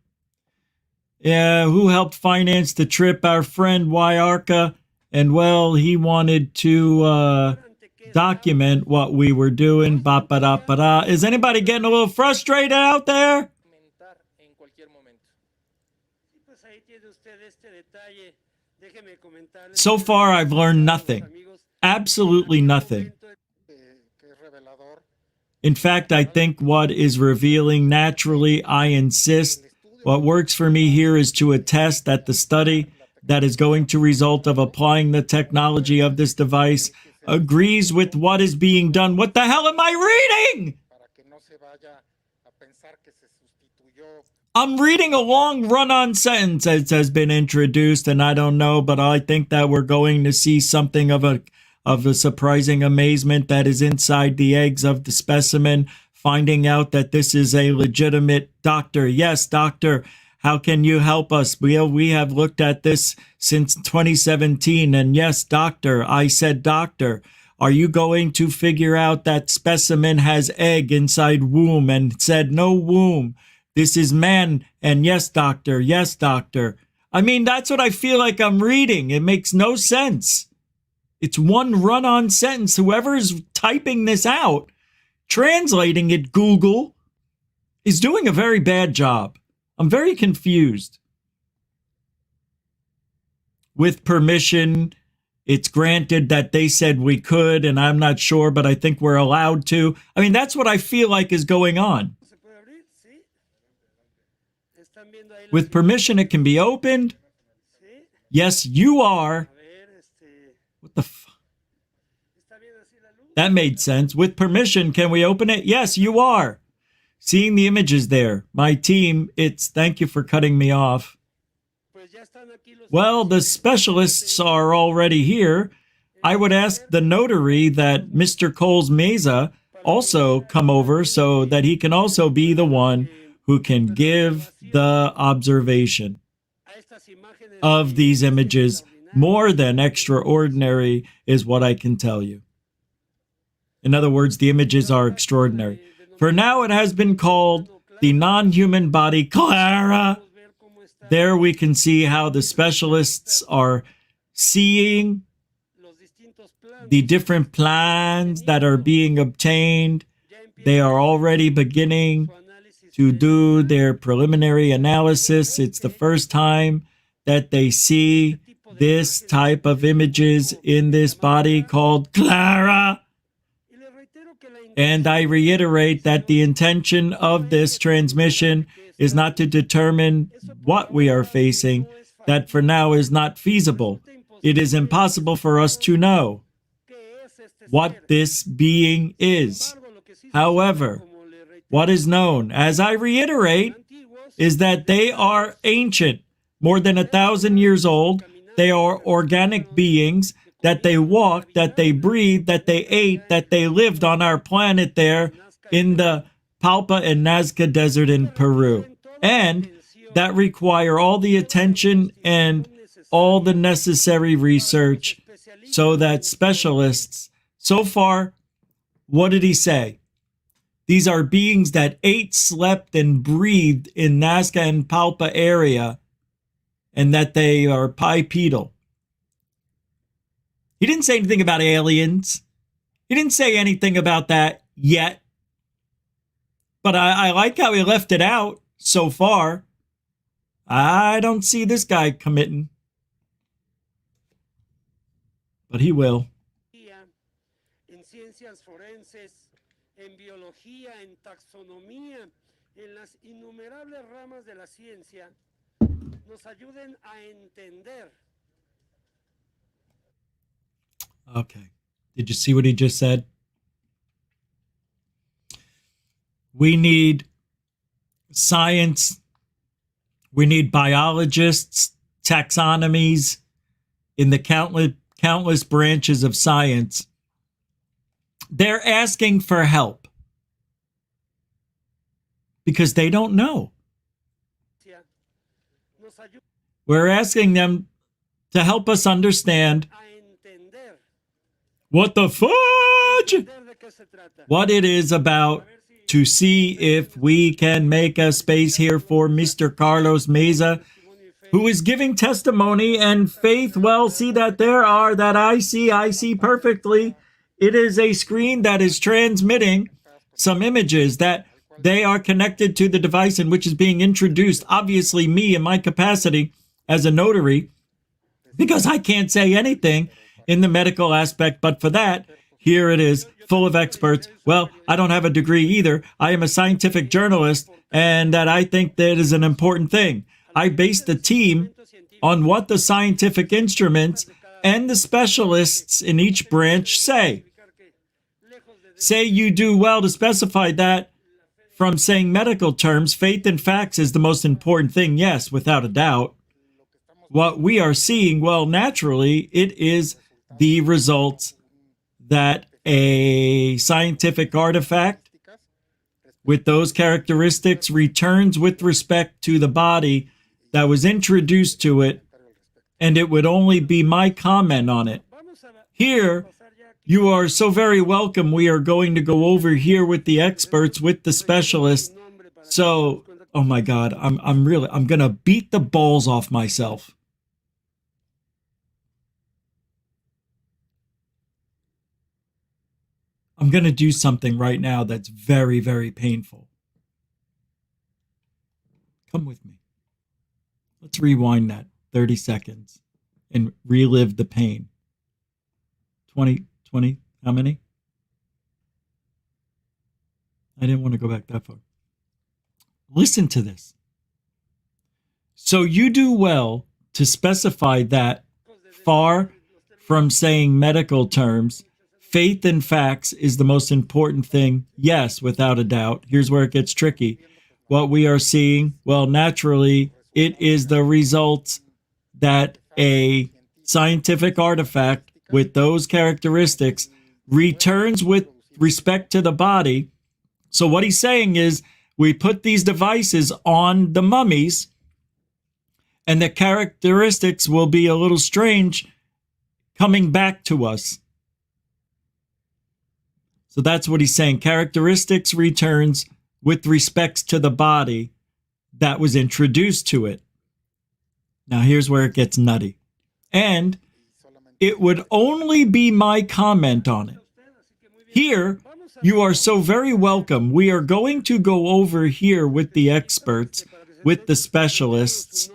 Yeah, who helped finance the trip? Our friend Wyarka. And well, he wanted to document what we were doing. Ba-ba-da-ba-da. Is anybody getting a little frustrated out there? So far, I've learned nothing. Absolutely nothing. In fact, I think what is revealing naturally, I insist, what works for me here is to attest that the study that is going to result of applying the technology of this device agrees with what is being done. What the hell am I reading? I'm reading a long run-on sentence that has been introduced, and I don't know, but I think that we're going to see something of a surprising amazement that is inside the eggs of the specimen, finding out that this is a legitimate doctor. Yes, doctor, how can you help us? We have looked at this since 2017, and yes, doctor, I said doctor. Are you going to figure out that specimen has egg inside womb and said no womb? This is man, and yes, doctor, yes, doctor. I mean, that's what I feel like I'm reading. It makes no sense. It's one run-on sentence. Whoever's typing this out, translating it, Google, is doing a very bad job. I'm very confused. With permission, it's granted that they said we could, and I'm not sure, but I think we're allowed to. I mean, that's what I feel like is going on. With permission, it can be opened. Yes, you are. What the fuck? That made sense. With permission, can we open it? Yes, you are. Seeing the images there. My team, thank you for cutting me off. Well, the specialists are already here. I would ask the notary that Mr. Coles Meza also come over so that he can also be the one who can give the observation of these images. More than extraordinary is what I can tell you. In other words, the images are extraordinary. For now, it has been called the non-human body Clara. There we can see how the specialists are seeing the different plans that are being obtained. They are already beginning to do their preliminary analysis. It's the first time that they see this type of images in this body called Clara. And I reiterate that the intention of this transmission is not to determine what we are facing. That for now is not feasible. It is impossible for us to know what this being is. However, what is known, as I reiterate, is that they are ancient, more than 1,000 years old. They are organic beings, that they walked, that they breathed, that they ate, that they lived on our planet there in the Palpa and Nazca Desert in Peru. And that require all the attention and all the necessary research so that specialists, so far, What did he say? These are beings that ate, slept, and breathed in Nazca and Palpa area, and that they are bipedal. He didn't say anything about aliens. He didn't say anything about that yet. But I like how he left it out so far. I don't see this guy committing. But he will. En ciencias forenses, en biología, en taxonomía, en las innumerables ramas de la ciencia, nos ayuden a entender. Okay. Did you see what he just said? We need science. We need biologists, taxonomies in the countless branches of science. They're asking for help because they don't know. We're asking them to help us understand what the fudge, what it is about, to see if we can make a space here for Mr. Carlos Meza, who is giving testimony and faith. Well, see that there are, that I see perfectly. It is a screen that is transmitting some images that they are connected to the device in which is being introduced. Obviously, me in my capacity as a notary, because I can't say anything in the medical aspect, but for that, here it is, full of experts. Well, I don't have a degree either. I am a scientific journalist, and that I think that is an important thing. I base the team on what the scientific instruments and the specialists in each branch say. Say you do well to specify that from saying medical terms, faith and facts is the most important thing. Yes, without a doubt. What we are seeing, well, naturally, it is the results that a scientific artifact with those characteristics returns with respect to the body that was introduced to it, and it would only be my comment on it. Here, you are so very welcome. We are going to go over here with the experts, with the specialists. So, oh my God, I'm going to beat the balls off myself. I'm going to do something right now that's very, very painful. Come with me. Let's rewind that 30 seconds and relive the pain. 20, how many? I didn't want to go back that far. Listen to this. So you do well to specify that, far from saying medical terms, faith and facts is the most important thing. Yes, without a doubt. Here's where it gets tricky. What we are seeing, well, naturally, it is the results that a scientific artifact with those characteristics returns with respect to the body. So what he's saying is we put these devices on the mummies, and the characteristics will be a little strange coming back to us. So that's what he's saying. Characteristics returns with respects to the body that was introduced to it. Now here's where it gets nutty. And it would only be my comment on it. Here, you are so very welcome. We are going to go over here with the experts, with the specialists.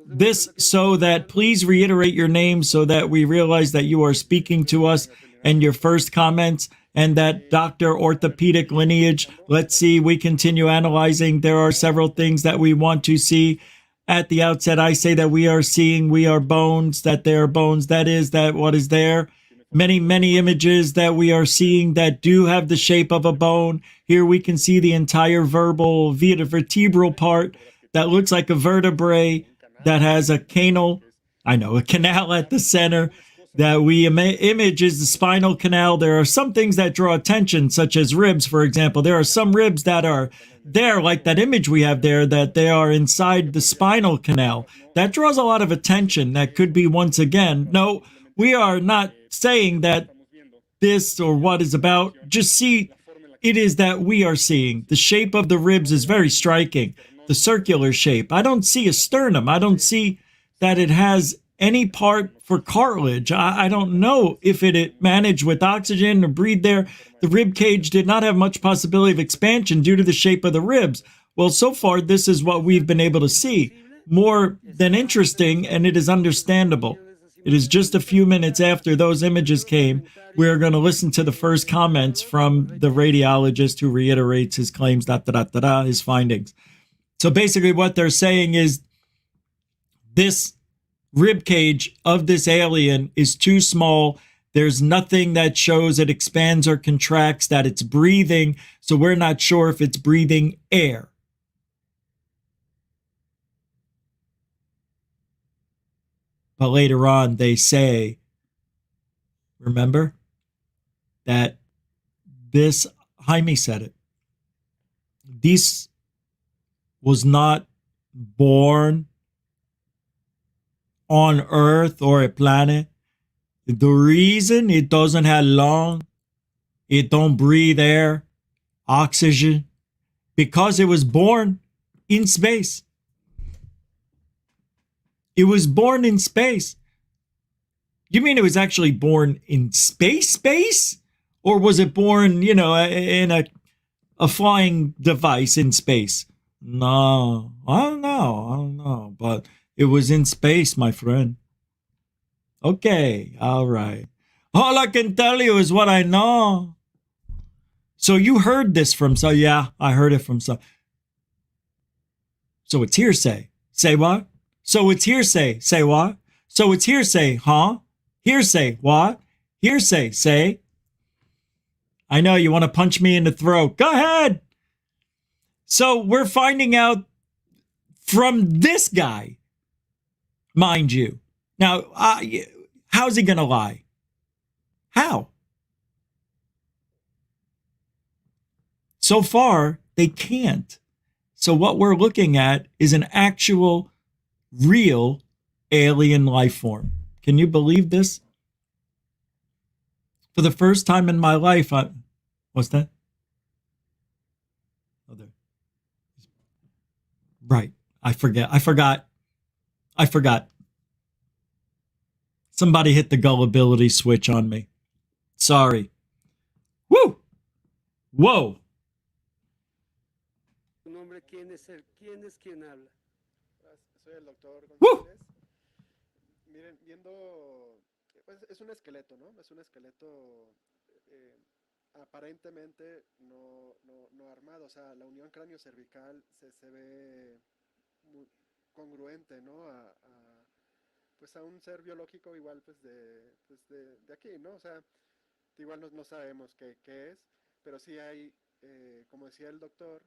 This so that, please reiterate your name so that we realize that you are speaking to us and your first comments. And that Dr. Orthopedic Lineage, let's see, we continue analyzing. There are several things that we want to see. At the outset, I say that we are seeing, we are bones, that they are bones. That is that what is there. Many, many images that we are seeing that do have the shape of a bone. Here we can see the entire vertebral part that looks like a vertebrae that has a canal, a canal at the center. That we image is the spinal canal. There are some things that draw attention, such as ribs, for example. There are some ribs that are there, like that image we have there, that they are inside the spinal canal. That draws a lot of attention. That could be, once again, no, we are not saying that this or what is about, just see it is that we are seeing. The shape of the ribs is very striking. The circular shape. I don't see a sternum. I don't see that it has any part for cartilage. I don't know if it managed with oxygen or breathe there. The rib cage did not have much possibility of expansion due to the shape of the ribs. Well, so far, this is what we've been able to see. More than interesting, and it is understandable. It is just a few minutes after those images came. We're going to listen to the first comments from the radiologist who reiterates his claims, his findings. So basically what they're saying is this rib cage of this alien is too small. There's nothing that shows it expands or contracts, that it's breathing. So we're not sure if it's breathing air. But later on, they say, remember, that this, Jaime said it, this was not born on Earth or a planet. The reason it doesn't have lung, it don't breathe air, oxygen, because it was born in space. It was born in space. You mean it was actually born in space? Or was it born, in a flying device in space? No, I don't know. But it was in space, my friend. Okay, all right. All I can tell you is what I know. So you heard this from some. Yeah, I heard it from some. So it's hearsay. Say what? So it's hearsay. Say what? So it's hearsay, huh? Hearsay, what? Hearsay, say. I know you want to punch me in the throat. Go ahead. So we're finding out from this guy, mind you. Now, how's he going to lie? How? So far, they can't. So what we're looking at is an actual, real alien life form. Can you believe this? For the first time in my life, what's that? Oh, there. Right. I forgot. Somebody hit the gullibility switch on me. Sorry. Woo! Whoa! Woo! Miren, viendo, pues es un esqueleto, ¿no? Es un esqueleto aparentemente no armado, o sea, la unión cráneo-cervical se ve muy congruente, ¿no? Pues a un ser biológico igual, pues de aquí, ¿no? O sea, igual no sabemos qué es, pero sí hay, como decía el doctor,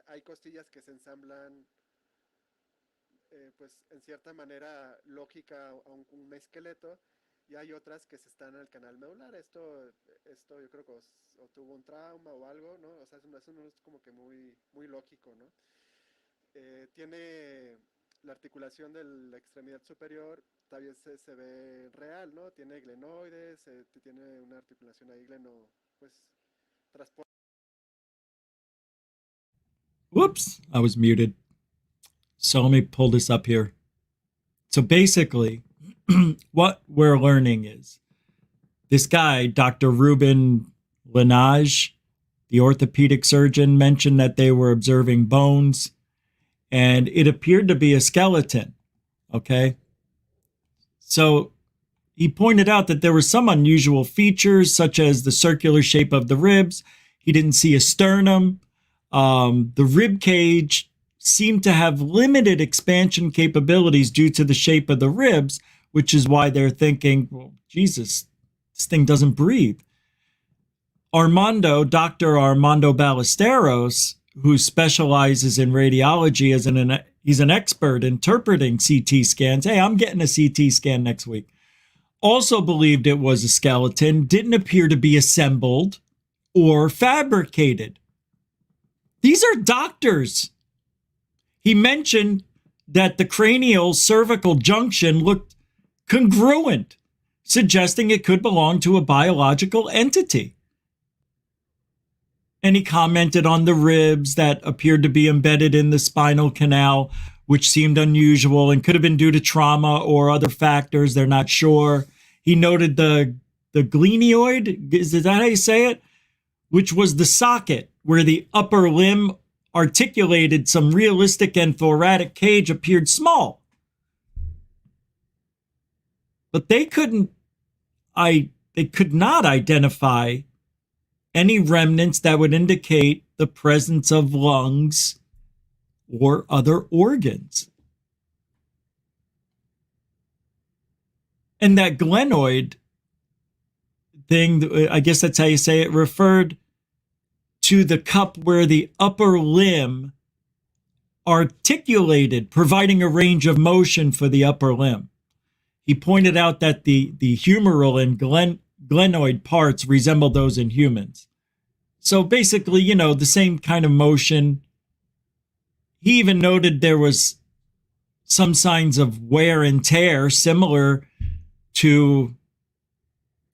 hay costillas que se ensamblan pues en cierta manera lógica a un esqueleto, y hay otras que se están en el canal medular. Esto yo creo que o tuvo un trauma o algo, ¿no? O sea, eso no es como que muy lógico, ¿no? Tiene la articulación de la extremidad superior, todavía se ve real, ¿no? Tiene glenoides, tiene una articulación ahí pues transporte. Whoops, I was muted. So let me pull this up here. So basically, what we're learning is this guy, Dr. Ruben Linage, the orthopedic surgeon, mentioned that they were observing bones, and it appeared to be a skeleton, okay? So he pointed out that there were some unusual features, such as the circular shape of the ribs. He didn't see a sternum. The rib cage seemed to have limited expansion capabilities due to the shape of the ribs, which is why they're thinking, well, Jesus, this thing doesn't breathe. Dr. Armando Ballesteros, who specializes in radiology, he's an expert interpreting CT scans. Hey, I'm getting a CT scan next week. Also believed it was a skeleton, didn't appear to be assembled or fabricated. These are doctors. He mentioned that the cranial cervical junction looked congruent. suggesting it could belong to a biological entity. And he commented on the ribs that appeared to be embedded in the spinal canal, which seemed unusual and could have been due to trauma or other factors. They're not sure. He noted the glenoid, is that how you say it? Which was the socket where the upper limb articulated some realistic and thoracic cage appeared small. But they could not identify any remnants that would indicate the presence of lungs or other organs. And that glenoid thing, I guess that's how you say it, referred to the cup where the upper limb articulated, providing a range of motion for the upper limb. He pointed out that the humeral and glenoid parts resemble those in humans. So basically, the same kind of motion. He even noted there was some signs of wear and tear similar to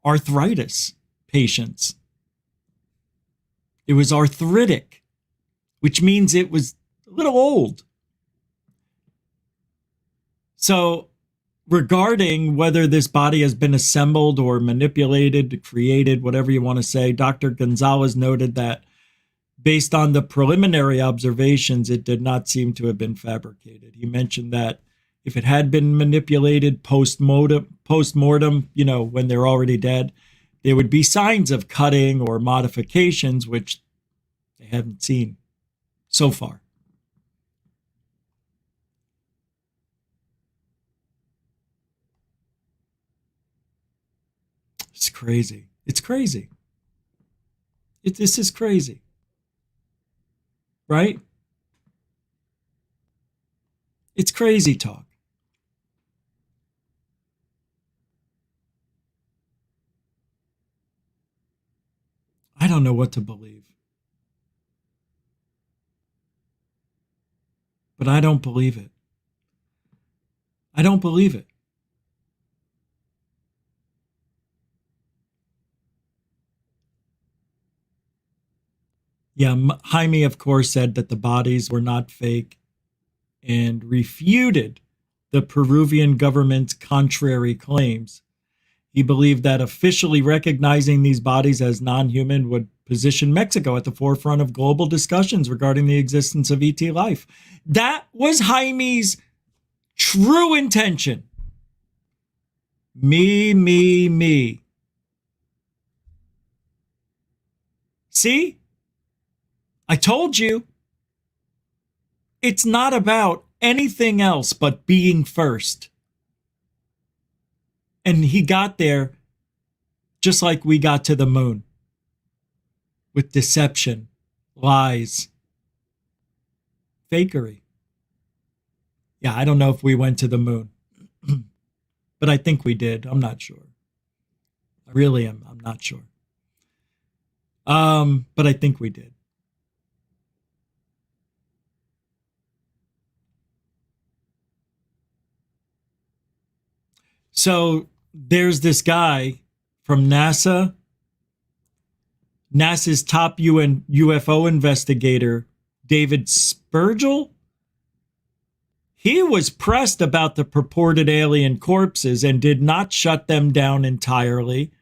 arthritis patients. It was arthritic, which means it was a little old. So regarding whether this body has been assembled or manipulated, created, whatever you want to say, Dr. Gonzalez noted that based on the preliminary observations, it did not seem to have been fabricated. He mentioned that if it had been manipulated post-mortem, when they're already dead, there would be signs of cutting or modifications, which they haven't seen so far. It's crazy. It's crazy. This is crazy. Right? It's crazy talk. I don't know what to believe. But I don't believe it. I don't believe it. Yeah, Jaime, of course, said that the bodies were not fake and refuted the Peruvian government's contrary claims. He believed that officially recognizing these bodies as non-human would position Mexico at the forefront of global discussions regarding the existence of ET life. That was Jaime's true intention. Me. See? I told you. It's not about anything else but being first. And he got there just like we got to the moon. With deception, lies, fakery. Yeah, I don't know if we went to the moon. But I think we did. I'm not sure. I really am. I'm not sure. But I think we did. So there's this guy from NASA's top UFO investigator, David Spergel. He was pressed about the purported alien corpses and did not shut them down entirely.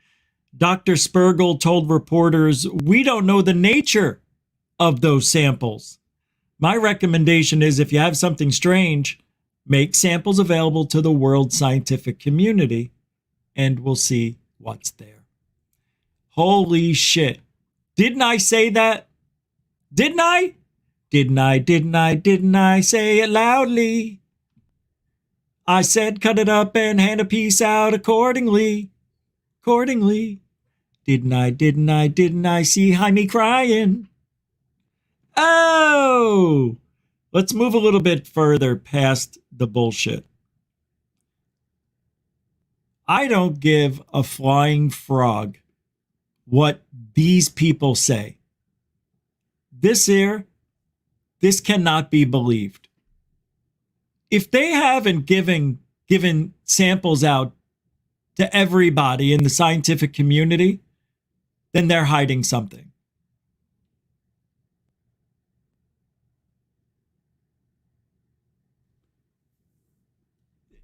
Dr. Spergel told reporters, "We don't know the nature of those samples. My recommendation is if you have something strange, make samples available to the world scientific community, and we'll see what's there." Holy shit. Didn't I say that? Didn't I? Didn't I say it loudly? I said cut it up and hand a piece out accordingly. Didn't I see Jaime crying? Oh! Let's move a little bit further past the bullshit. I don't give a flying frog what these people say. This cannot be believed. If they haven't given samples out to everybody in the scientific community, then they're hiding something.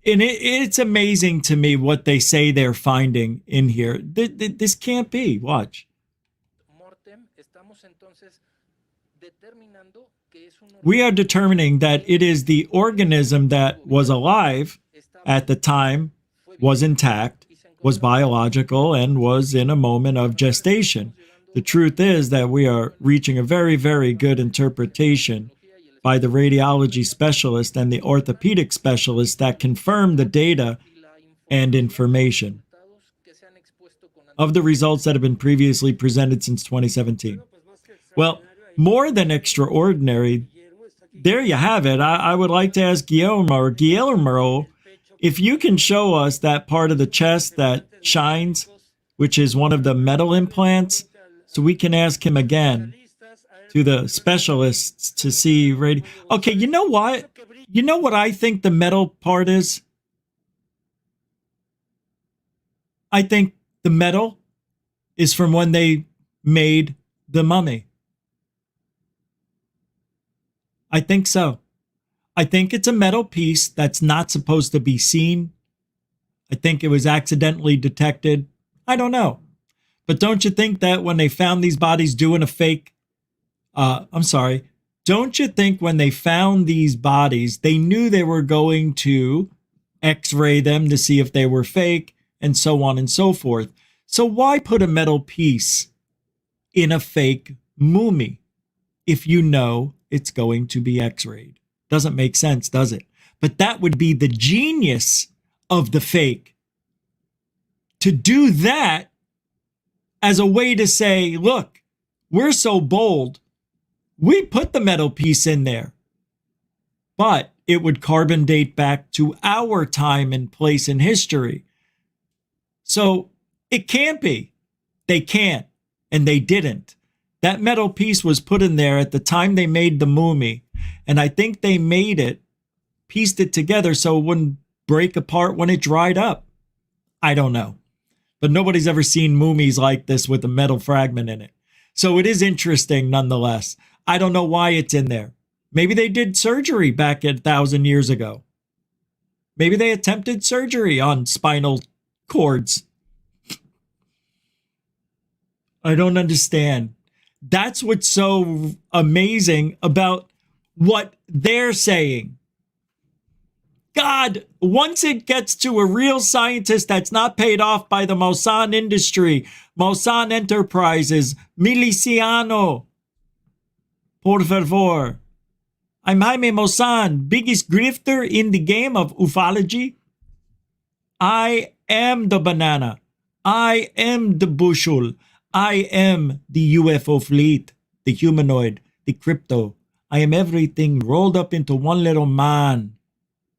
And it's amazing to me what they say they're finding in here. This can't be. Watch. We are determining that it is the organism that was alive at the time, was intact, was biological, and was in a moment of gestation. The truth is that we are reaching a very, very good interpretation by the radiology specialist and the orthopedic specialist that confirm the data and information of the results that have been previously presented since 2017. Well, more than extraordinary, there you have it. I would like to ask Guillermo, if you can show us that part of the chest that shines, which is one of the metal implants, so we can ask him again to the specialists to see Okay, you know what? You know what I think the metal part is? I think the metal is from when they made the mummy. I think so. I think it's a metal piece that's not supposed to be seen. I think it was accidentally detected. I don't know. But don't you think that when they found these bodies doing a fake don't you think when they found these bodies, they knew they were going to x-ray them to see if they were fake and so on and so forth? So why put a metal piece in a fake mummy if you know it's going to be x-rayed? Doesn't make sense, does it? But that would be the genius of the fake. To do that as a way to say, look, we're so bold, we put the metal piece in there, but it would carbon date back to our time and place in history. So it can't be. They can't, and they didn't. That metal piece was put in there at the time they made the mummy, and I think they made it, pieced it together so it wouldn't break apart when it dried up. I don't know. But nobody's ever seen mummies like this with a metal fragment in it. So it is interesting nonetheless. I don't know why it's in there. Maybe they did surgery back 1,000 years ago. Maybe they attempted surgery on spinal cords. I don't understand. That's what's so amazing about what they're saying. God, once it gets to a real scientist that's not paid off by the Maussan industry, Maussan Enterprises, Miliciano, por favor. I'm Jaime Maussan, biggest grifter in the game of ufology. I am the banana. I am the bushel. I am the UFO fleet, the humanoid, the crypto. I am everything rolled up into one little man.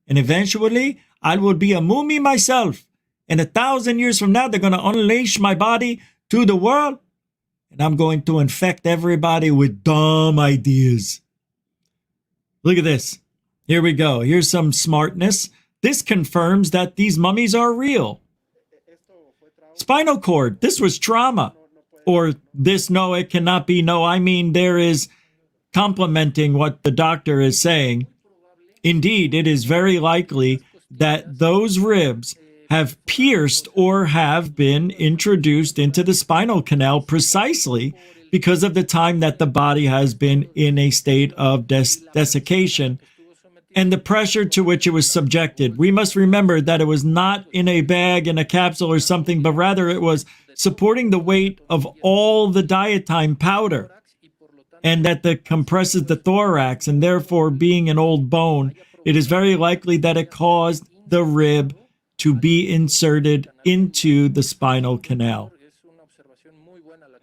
And eventually, I will be a mummy myself. And 1,000 years from now, they're going to unleash my body to the world. And I'm going to infect everybody with dumb ideas. Look at this. Here we go. Here's some smartness. This confirms that these mummies are real. Spinal cord. This was trauma. Or this, no, it cannot be. No, I mean, there is complementing what the doctor is saying. Indeed, it is very likely that those ribs have pierced or have been introduced into the spinal canal precisely because of the time that the body has been in a state of desiccation and the pressure to which it was subjected. We must remember that it was not in a bag, in a capsule or something, but rather it was supporting the weight of all the diatine powder, and that compresses the thorax, and therefore being an old bone, it is very likely that it caused the rib to be inserted into the spinal canal.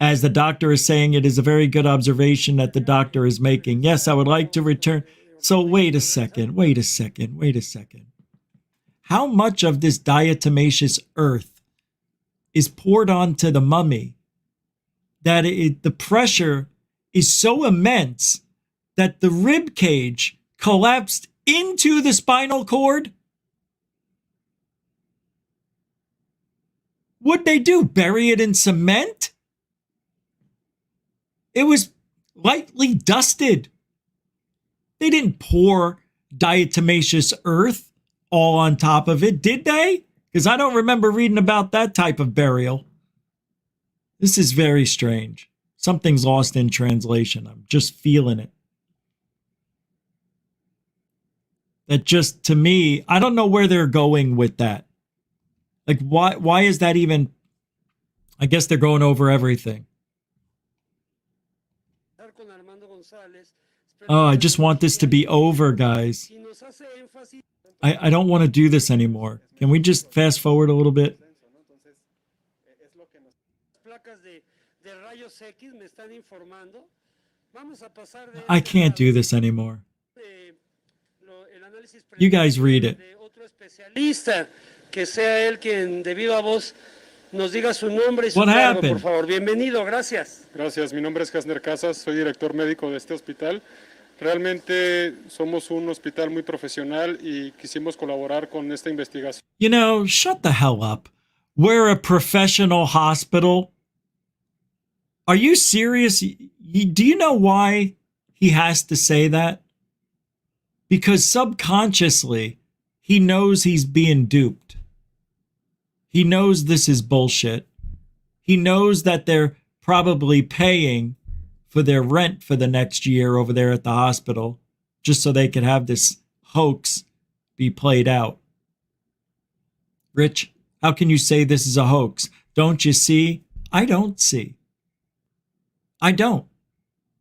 As the doctor is saying, it is a very good observation that the doctor is making. Yes, I would like to return. So wait a second. How much of this diatomaceous earth is poured onto the mummy that the pressure is so immense that the rib cage collapsed into the spinal cord? What'd they do? Bury it in cement? It was lightly dusted. They didn't pour diatomaceous earth all on top of it, did they? Because I don't remember reading about that type of burial. This is very strange. Something's lost in translation. I'm just feeling it. That just, to me, I don't know where they're going with that. Like, why is that even? I guess they're going over everything. Oh, I just want this to be over, guys. I don't want to do this anymore. Can we just fast forward a little bit? I can't do this anymore. You guys read it. Que sea él quien, debido a vos, nos diga su nombre y su What cargo, happened? por favor. Bienvenido, gracias. Gracias, mi nombre es Hasner Casas, soy director médico de este hospital. Realmente somos un hospital muy profesional y quisimos colaborar con esta investigación. You know, shut the hell up. We're a professional hospital. Are you serious? Do you know why he has to say that? Because subconsciously, he knows he's being duped. He knows this is bullshit. He knows that they're probably paying for their rent for the next year over there at the hospital just so they could have this hoax be played out. Rich, how can you say this is a hoax? Don't you see? I don't see. I don't.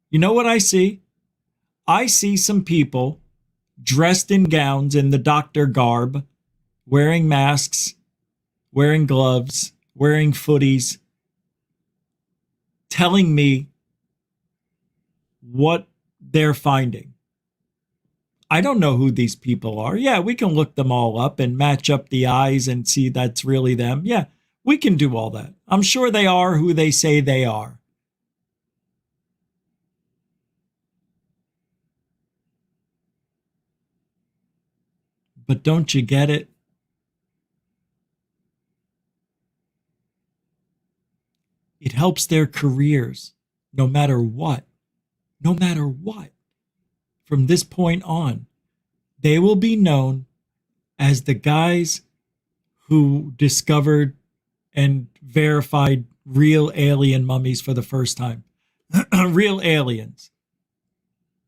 You know what I see? I see some people dressed in gowns in the doctor garb, wearing masks, wearing gloves, wearing footies, telling me what they're finding. I don't know who these people are. Yeah, we can look them all up and match up the eyes and see that's really them. Yeah, we can do all that. I'm sure they are who they say they are. But don't you get it? It helps their careers, no matter what. No matter what. From this point on, they will be known as the guys who discovered and verified real alien mummies for the first time. Real aliens.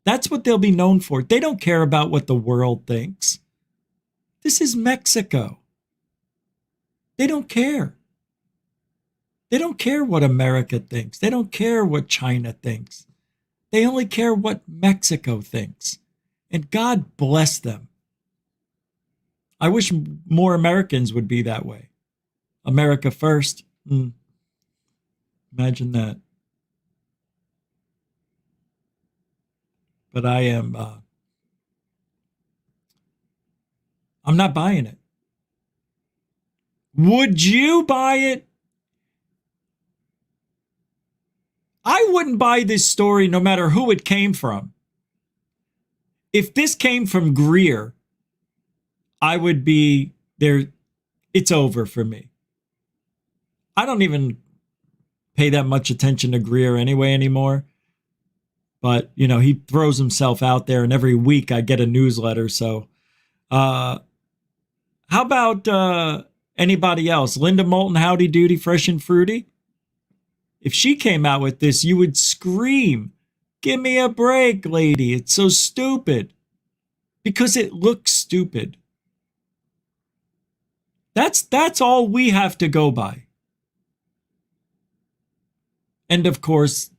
That's what they'll be known for. They don't care about what the world thinks. This is Mexico. They don't care. They don't care what America thinks. They don't care what China thinks. They only care what Mexico thinks. And God bless them. I wish more Americans would be that way. America first. Imagine that. But I'm not buying it. Would you buy it? I wouldn't buy this story no matter who it came from. If this came from Greer, I would be there. It's over for me. I don't even pay that much attention to Greer anyway anymore. But, you know, he throws himself out there, and every week I get a newsletter. So how about anybody else? Linda Moulton, Howdy Doody, Fresh and Fruity? If she came out with this, you would scream, "Give me a break, lady. It's so stupid." Because it looks stupid. That's all we have to go by. And of course,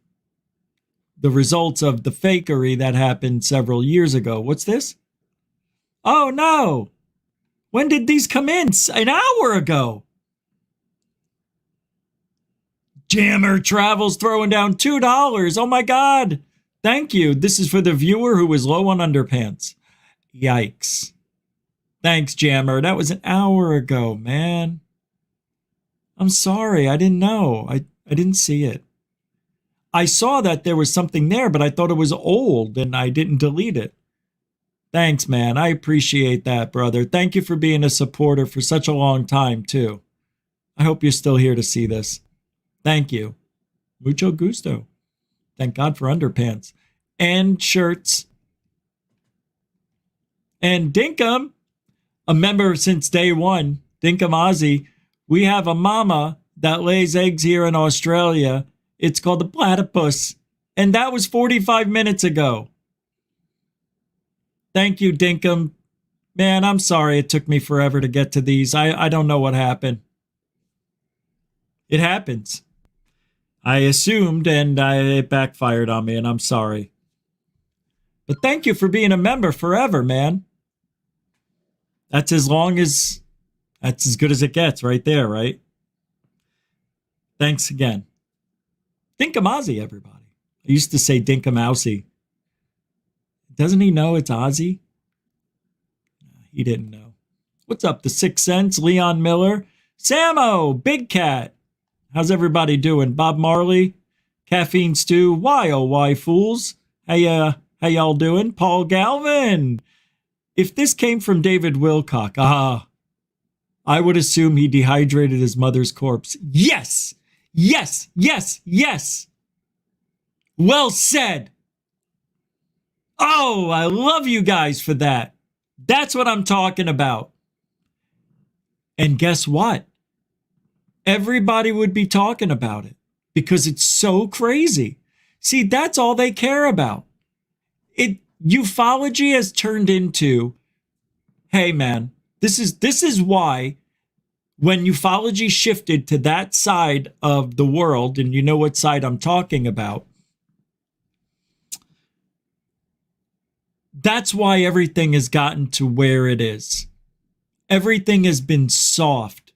the results of the fakery that happened several years ago. What's this? Oh no. When did these come in? An hour ago. Jammer Travels throwing down $2. Oh my God. Thank you. This is for the viewer who was low on underpants. Yikes. Thanks, Jammer. That was an hour ago, man. I'm sorry. I didn't know. I didn't see it. I saw that there was something there, but I thought it was old and I didn't delete it. Thanks, man. I appreciate that, brother. Thank you for being a supporter for such a long time, too. I hope you're still here to see this. Thank you. Mucho gusto. Thank God for underpants and shirts. And Dinkum, a member since day one, Dinkum Ozzy, we have a mama that lays eggs here in Australia. It's called the platypus. And that was 45 minutes ago. Thank you, Dinkum. Man, I'm sorry it took me forever to get to these. I don't know what happened. It happens. I assumed and it backfired on me, and I'm sorry. But thank you for being a member forever, man. That's as good as it gets right there, right? Thanks again. Dinkum-Ozzy, everybody. I used to say Dinkum-Mousy. Doesn't he know it's Ozzy? He didn't know. What's up, the Sixth Sense, Leon Miller, Samo, Big Cat. How's everybody doing? Bob Marley, Caffeine Stew, why oh why fools? How y'all doing? Paul Galvin. If this came from David Wilcock, I would assume he dehydrated his mother's corpse. Yes, yes, yes, yes. Well said. Oh, I love you guys for that. That's what I'm talking about. And guess what? Everybody would be talking about it because it's so crazy. See, that's all they care about. Ufology has turned into, hey man, this is why when ufology shifted to that side of the world, and you know what side I'm talking about, that's why everything has gotten to where it is. Everything has been soft.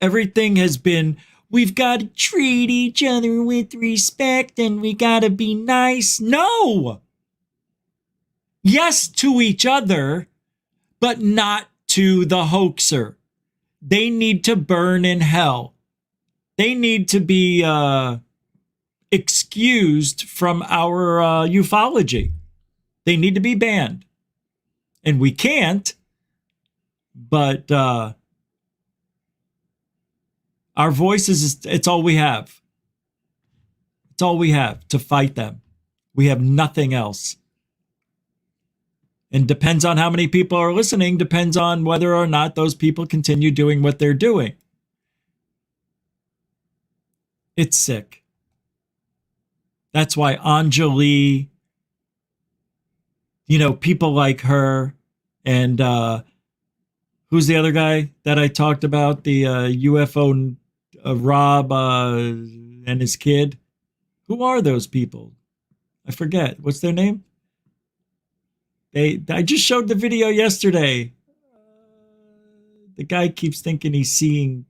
Everything has been, we've got to treat each other with respect and we got to be nice. No! Yes to each other, but not to the hoaxer. They need to burn in hell. They need to be excused from our ufology. They need to be banned. And we can't, but our voices, it's all we have. It's all we have to fight them. We have nothing else. And depends on how many people are listening, depends on whether or not those people continue doing what they're doing. It's sick. That's why Anjali, people like her, and who's the other guy that I talked about? The UFO Rob and his kid. Who are those people? I forget. What's their name? I just showed the video yesterday. The guy keeps thinking he's seeing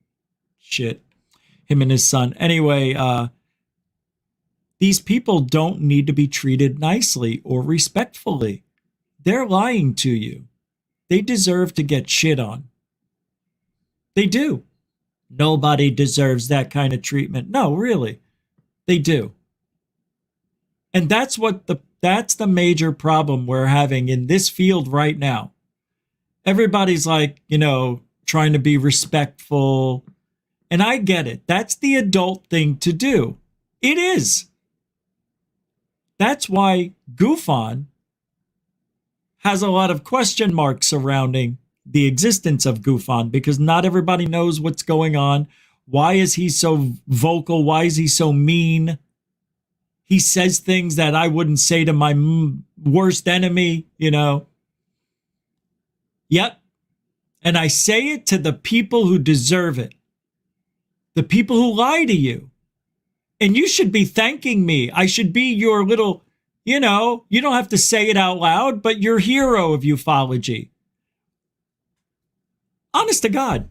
shit. Him and his son. Anyway, these people don't need to be treated nicely or respectfully. They're lying to you. They deserve to get shit on. They do. Nobody deserves that kind of treatment. No, really. They do. And that's the major problem we're having in this field right now. Everybody's like, trying to be respectful. And I get it. That's the adult thing to do. It is. That's why GUFON has a lot of question marks surrounding the existence of GUFON, because not everybody knows what's going on. Why is he so vocal? Why is he so mean? He says things that I wouldn't say to my worst enemy, Yep. And I say it to the people who deserve it. The people who lie to you. And you should be thanking me. I should be your little, you don't have to say it out loud, but your hero of ufology. Honest to God.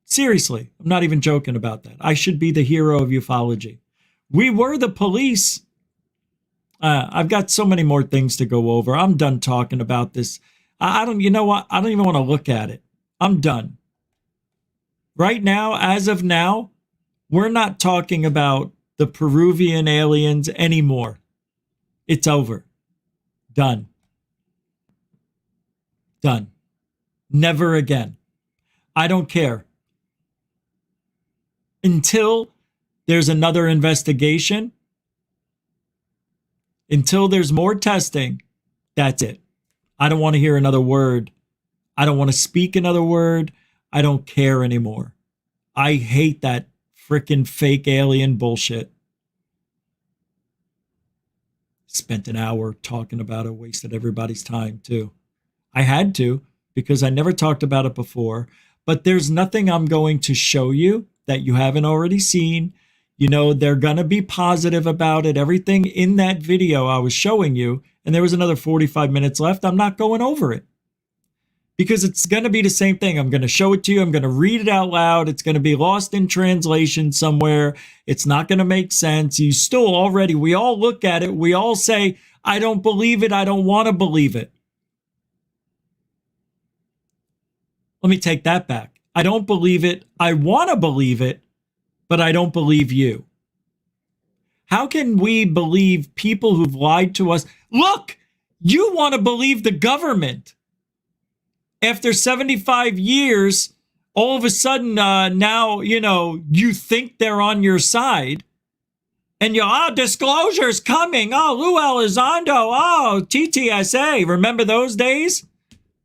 Seriously, I'm not even joking about that. I should be the hero of ufology. We were the police. I've got so many more things to go over. I'm done talking about this. I don't even want to look at it. I'm done. Right now, as of now, we're not talking about the Peruvian aliens anymore. It's over. Done. Done. Never again. I don't care. until there's another investigation, until there's more testing, that's it. I don't want to hear another word. I don't want to speak another word. I don't care anymore. I hate that freaking fake alien bullshit. Spent an hour talking about it, wasted everybody's time too. I had to, because I never talked about it before, but there's nothing I'm going to show you that you haven't already seen. You know, they're going to be positive about it. Everything in that video I was showing you, and there was another 45 minutes left, I'm not going over it. Because it's going to be the same thing. I'm going to show it to you. I'm going to read it out loud. It's going to be lost in translation somewhere. It's not going to make sense. You still already, we all look at it. We all say, I don't believe it. I don't want to believe it. Let me take that back. I don't believe it. I want to believe it, but I don't believe you. How can we believe people who've lied to us? Look, you want to believe the government. After 75 years, all of a sudden now, you think they're on your side. And disclosure's coming. Oh, Lou Elizondo. Oh, TTSA. Remember those days?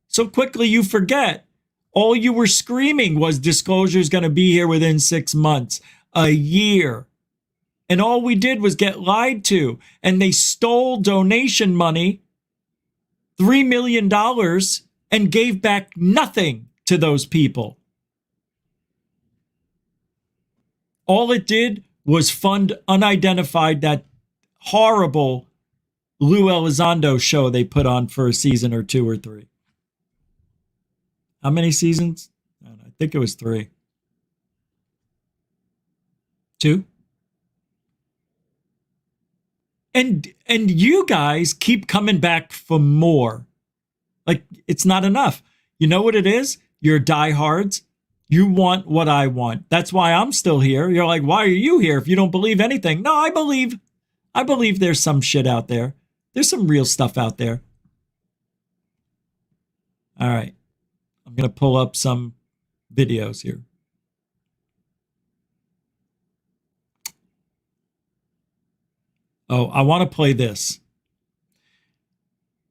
So quickly you forget. All you were screaming was disclosure's going to be here within 6 months, a year. And all we did was get lied to. And they stole donation money, $3 million, and gave back nothing to those people. All it did was fund Unidentified, that horrible Lou Elizondo show they put on for a season or 2 or 3. How many seasons? I think it was 3. 2? And you guys keep coming back for more. Like, it's not enough. You know what it is? You're diehards. You want what I want. That's why I'm still here. You're like, why are you here if you don't believe anything? No, I believe there's some shit out there. There's some real stuff out there. All right. I'm going to pull up some videos here. Oh, I want to play this.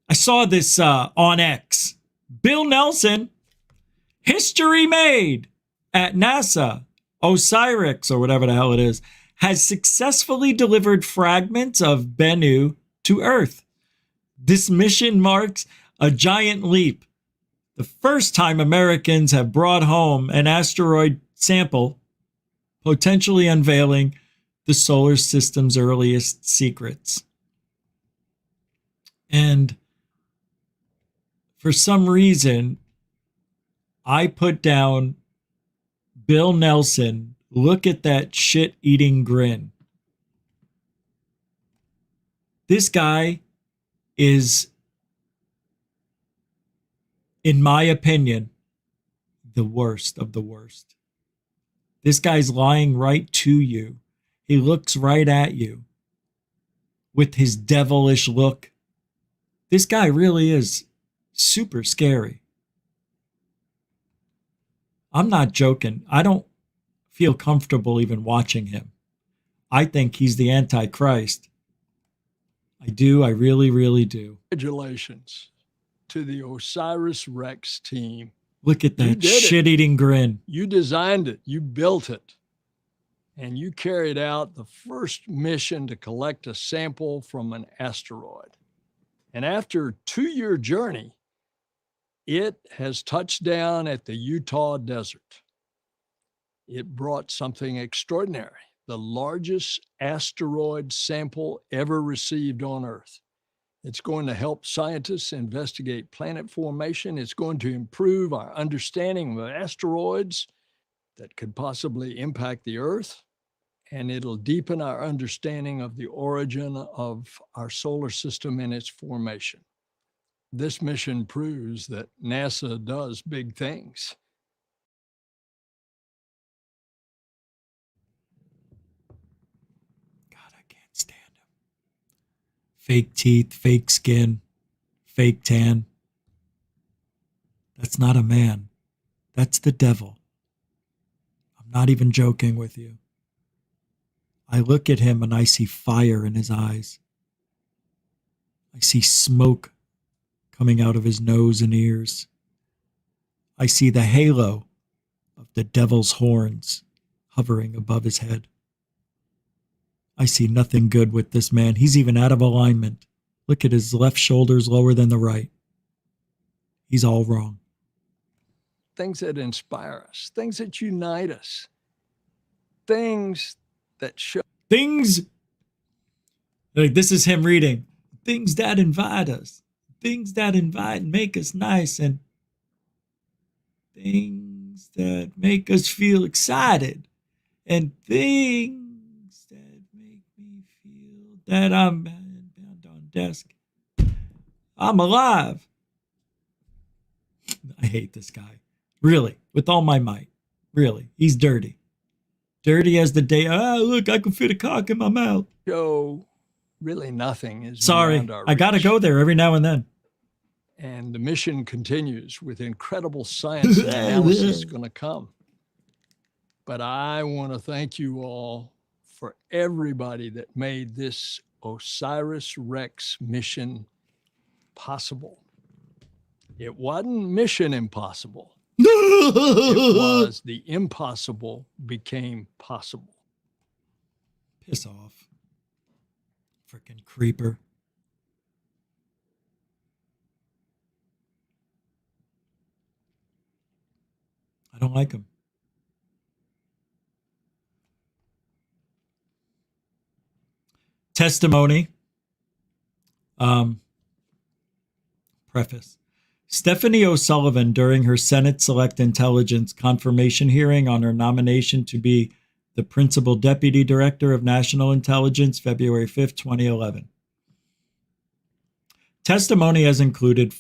I saw this on X. Bill Nelson, history made at NASA, Osiris, or whatever the hell it is, has successfully delivered fragments of Bennu to Earth. This mission marks a giant leap. The first time Americans have brought home an asteroid sample, potentially unveiling the solar system's earliest secrets. And for some reason, I put down Bill Nelson. Look at that shit-eating grin. This guy is, in my opinion, the worst of the worst. This guy's lying right to you. He looks right at you with his devilish look. This guy really is super scary. I'm not joking. I don't feel comfortable even watching him. I think he's the Antichrist. I do. I really, really do. Congratulations to the OSIRIS-REx team. Look at that shit-eating grin. You designed it. You built it. And you carried out the first mission to collect a sample from an asteroid. And after a 2-year journey, it has touched down at the Utah desert. It brought something extraordinary, the largest asteroid sample ever received on Earth. It's going to help scientists investigate planet formation. It's going to improve our understanding of asteroids that could possibly impact the Earth. And it'll deepen our understanding of the origin of our solar system and its formation. This mission proves that NASA does big things. God, I can't stand him. Fake teeth, fake skin, fake tan. That's not a man. That's the devil. I'm I'm not even joking with you. I look at him and I see fire in his eyes. I see smoke coming out of his nose and ears. I see the halo of the devil's horns hovering above his head. I see nothing good with this man. He's even out of alignment. Look at his left shoulder's lower than the right. He's all wrong. Things that inspire us, things that unite us, things that show. Things, like this is him reading, things that invite us, things that invite and make us nice, and things that make us feel excited, and things that make me feel that I'm bound on desk. I'm alive. I hate this guy. Really, with all my might. Really, he's dirty. Dirty as the day. Ah, look, I can fit a cock in my mouth. Show really nothing is sorry. beyond our I got to reach. go there every now and then. And the mission continues with incredible science and analysis going to come. But I want to thank you all for everybody that made this OSIRIS-REx mission possible. It wasn't mission impossible. It was the impossible became possible. Piss off. Frickin' creeper. I don't like him. Testimony. Preface. Stephanie O'Sullivan, during her Senate Select Intelligence confirmation hearing on her nomination to be the Principal Deputy Director of National Intelligence, February 5th, 2011. Testimony has included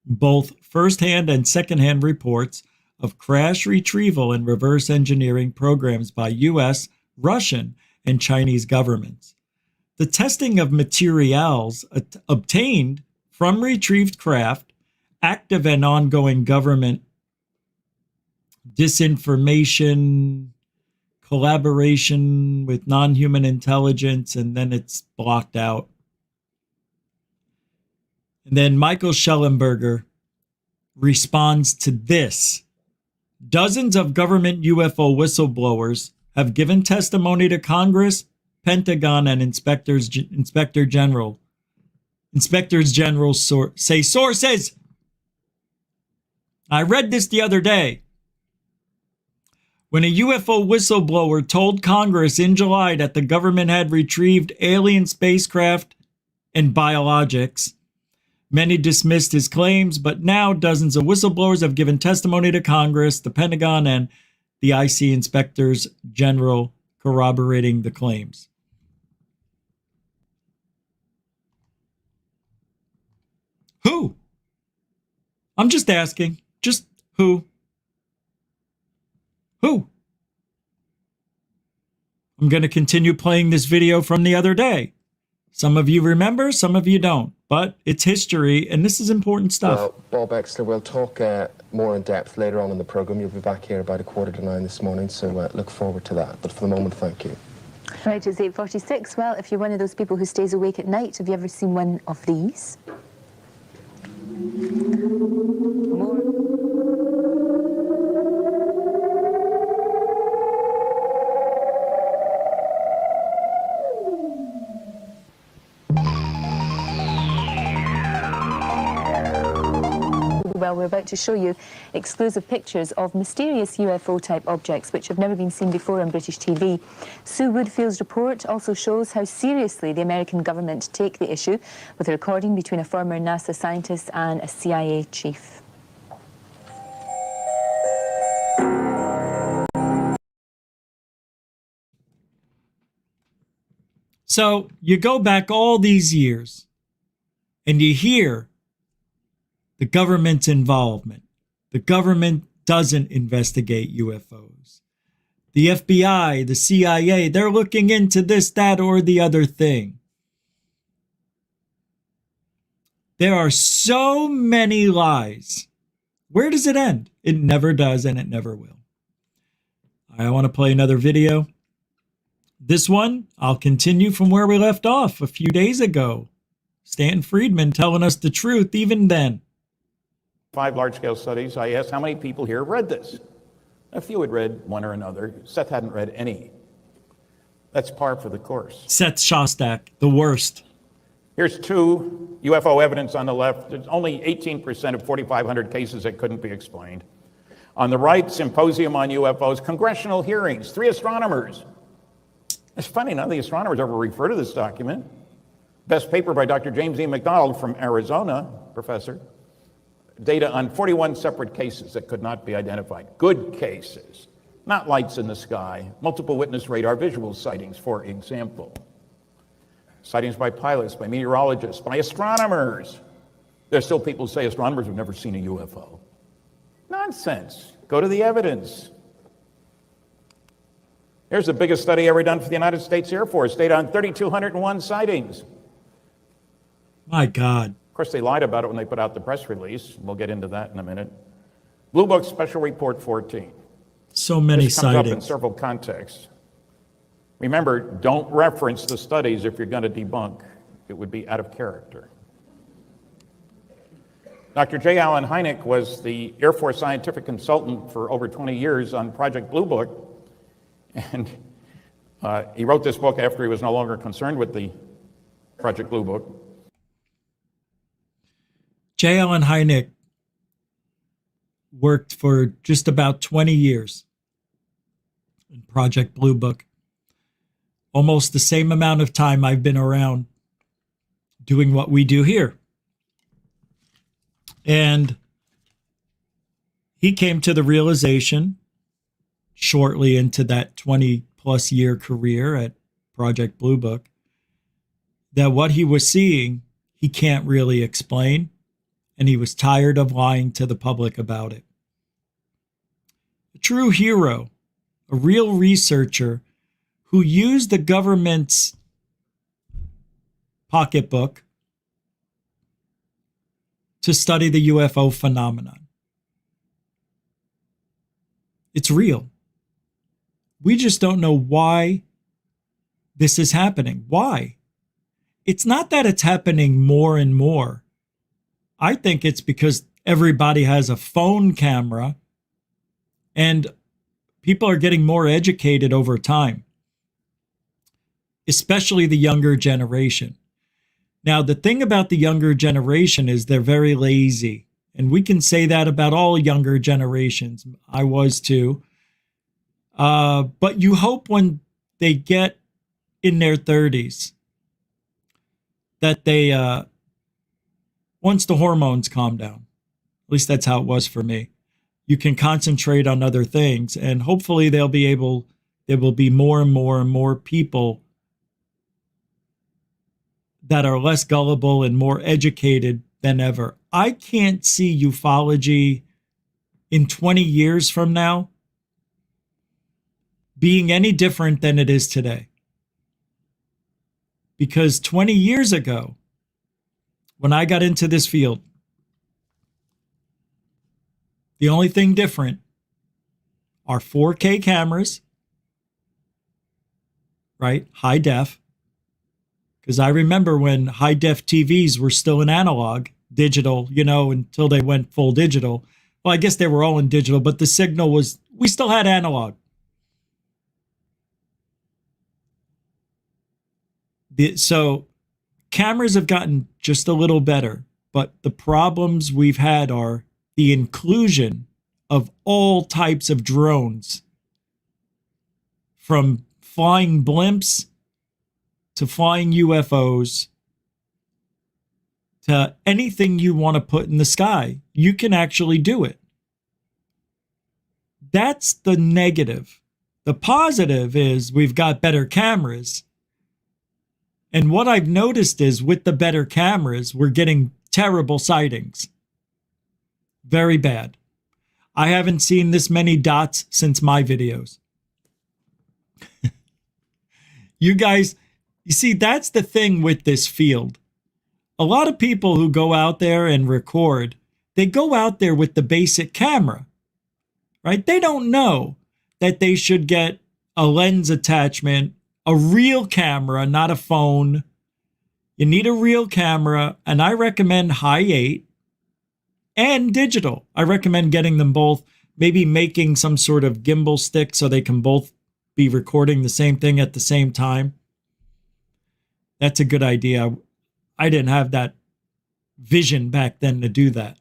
both first-hand and second-hand reports of crash retrieval and reverse engineering programs by U.S., Russian, and Chinese governments. The testing of materials obtained from retrieved craft, active and ongoing government disinformation, collaboration with non-human intelligence, and then it's blocked out. And then Michael Schellenberger responds to this. Dozens of government UFO whistleblowers have given testimony to Congress, Pentagon, and Inspectors General say sources. I read this the other day. When a UFO whistleblower told Congress in July that the government had retrieved alien spacecraft and biologics, many dismissed his claims, but now dozens of whistleblowers have given testimony to Congress, the Pentagon, and the IC Inspectors General corroborating the claims. Who? I'm just asking. Just who? Who? I'm going to continue playing this video from the other day. Some of you remember, some of you don't. But it's history, and this is important stuff. Well, Bob Exler, we'll talk more in depth later on in the programme. You'll be back here about 8:45 this morning, so look forward to that. But for the moment, thank you. Right, it's 8:46. Well, if you're one of those people who stays awake at night, have you ever seen one of these? Well, we're about to show you exclusive pictures of mysterious UFO-type objects which have never been seen before on British TV. Sue Woodfield's report also shows how seriously the American government take the issue, with a recording between a former NASA scientist and a CIA chief. So you go back all these years and you hear the government's involvement. The government doesn't investigate UFOs. The FBI, the CIA, they're looking into this, that, or the other thing. There are so many lies. Where does it end? It never does, and it never will. I want to play another video. This one, I'll continue from where we left off a few days ago. Stan Friedman telling us the truth even then. 5 large-scale studies. I asked how many people here read this. A few had read one or another. Seth hadn't read any. That's par for the course. Seth Shostak, the worst. Here's 2 UFO evidence on the left. There's only 18% of 4,500 cases that couldn't be explained. On the right, Symposium on UFOs, congressional hearings, 3 astronomers. It's funny, none of the astronomers ever refer to this document. Best paper by Dr. James E. McDonald from Arizona, professor. Data on 41 separate cases that could not be identified. Good cases, not lights in the sky. Multiple witness radar visual sightings, for example. Sightings by pilots, by meteorologists, by astronomers. There's still people who say astronomers have never seen a UFO. Nonsense. Go to the evidence. Here's the biggest study ever done for the United States Air Force. Data on 3,201 sightings. My God. Of course, they lied about it when they put out the press release. We'll get into that in a minute. Blue Book Special Report 14. So many this comes sightings. up in several contexts. Remember, don't reference the studies if you're going to debunk. It would be out of character. Dr. J. Allen Hynek was the Air Force scientific consultant for over 20 years on Project Blue Book. And he wrote this book after he was no longer concerned with the Project Blue Book. J. Allen Hynek worked for just about 20 years in Project Blue Book. Almost the same amount of time I've been around doing what we do here. And he came to the realization shortly into that 20-plus year career at Project Blue Book that what he was seeing, he can't really explain. And he was tired of lying to the public about it. A true hero, a real researcher who used the government's pocketbook to study the UFO phenomenon. It's real. We just don't know why this is happening. Why? It's not that it's happening more and more. I think it's because everybody has a phone camera and people are getting more educated over time, especially the younger generation. Now, the thing about the younger generation is they're very lazy, and we can say that about all younger generations. I was too. But you hope when they get in their 30s that they, once the hormones calm down, at least that's how it was for me, you can concentrate on other things, and hopefully there will be more and more and more people that are less gullible and more educated than ever. I can't see ufology in 20 years from now being any different than it is today. Because 20 years ago, when I got into this field, the only thing different are 4K cameras, right? High def. Because I remember when high def TVs were still in analog, digital, until they went full digital. Well, I guess they were all in digital, but the signal was, we still had analog. So cameras have gotten just a little better, but the problems we've had are the inclusion of all types of drones, from flying blimps to flying UFOs to anything you want to put in the sky. You can actually do it. That's the negative. The positive is we've got better cameras. And what I've noticed is with the better cameras, we're getting terrible sightings. Very bad. I haven't seen this many dots since my videos. You guys, you see, that's the thing with this field. A lot of people who go out there and record, they go out there with the basic camera, right? They don't know that they should get a lens attachment, a real camera, not a phone. You need a real camera, and I recommend high 8 and digital. I recommend getting them both, maybe making some sort of gimbal stick so they can both be recording the same thing at the same time. That's a good idea. I didn't have that vision back then to do that.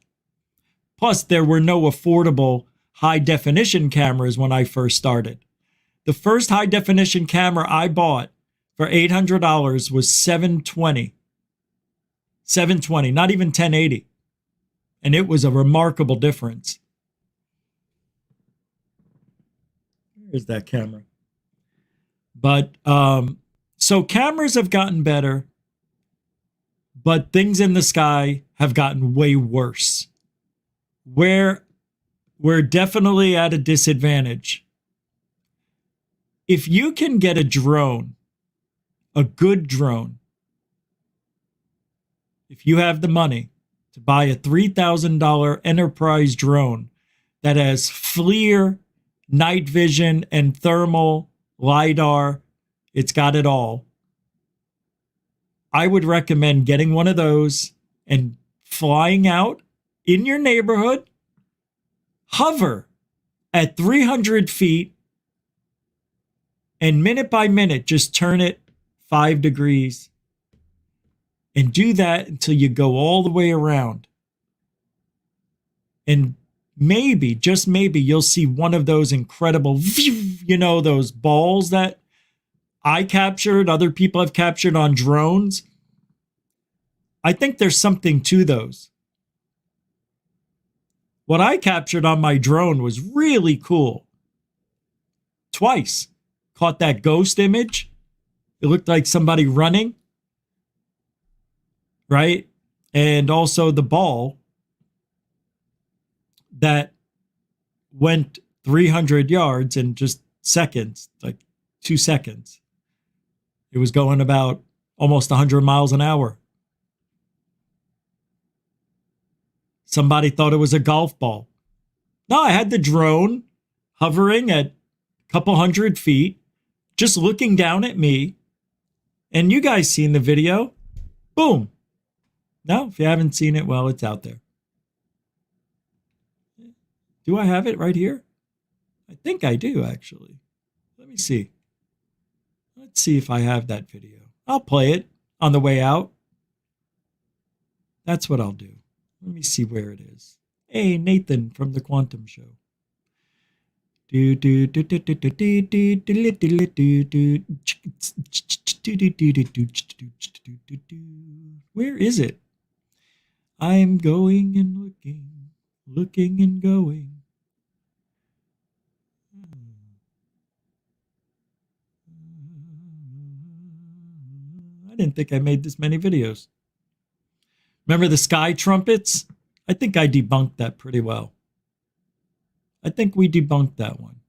Plus, there were no affordable high-definition cameras when I first started. The first high-definition camera I bought for $800 was 720. 720, not even 1080. And it was a remarkable difference. Where's that camera? But, so cameras have gotten better, but things in the sky have gotten way worse. Where we're definitely at a disadvantage. If you can get a drone, a good drone, if you have the money to buy a $3,000 Enterprise drone that has FLIR, night vision, and thermal, LiDAR, it's got it all. I would recommend getting one of those and flying out in your neighborhood, hover at 300 feet, and minute by minute, just turn it 5 degrees and do that until you go all the way around. And maybe, just maybe, you'll see one of those incredible, you know, those balls that I captured, other people have captured on drones. I think there's something to those. What I captured on my drone was really cool. Twice. Caught that ghost image. It looked like somebody running. Right? And also the ball that went 300 yards in just seconds, like 2 seconds. It was going about almost 100 miles an hour. Somebody thought it was a golf ball. No, I had the drone hovering at a couple 100 feet, just looking down at me. And you guys seen the video. Boom. No, if you haven't seen it, well, it's out there. Do I have it right here? I think I do, actually. Let me see. Let's see if I have that video. I'll play it on the way out. That's what I'll do. Let me see where it is. Hey, Nathan from the Quantum Show. Where is it? I'm going and looking, looking and going. I didn't think I made this many videos. Remember the sky trumpets? I think I debunked that pretty well. I think we debunked that one.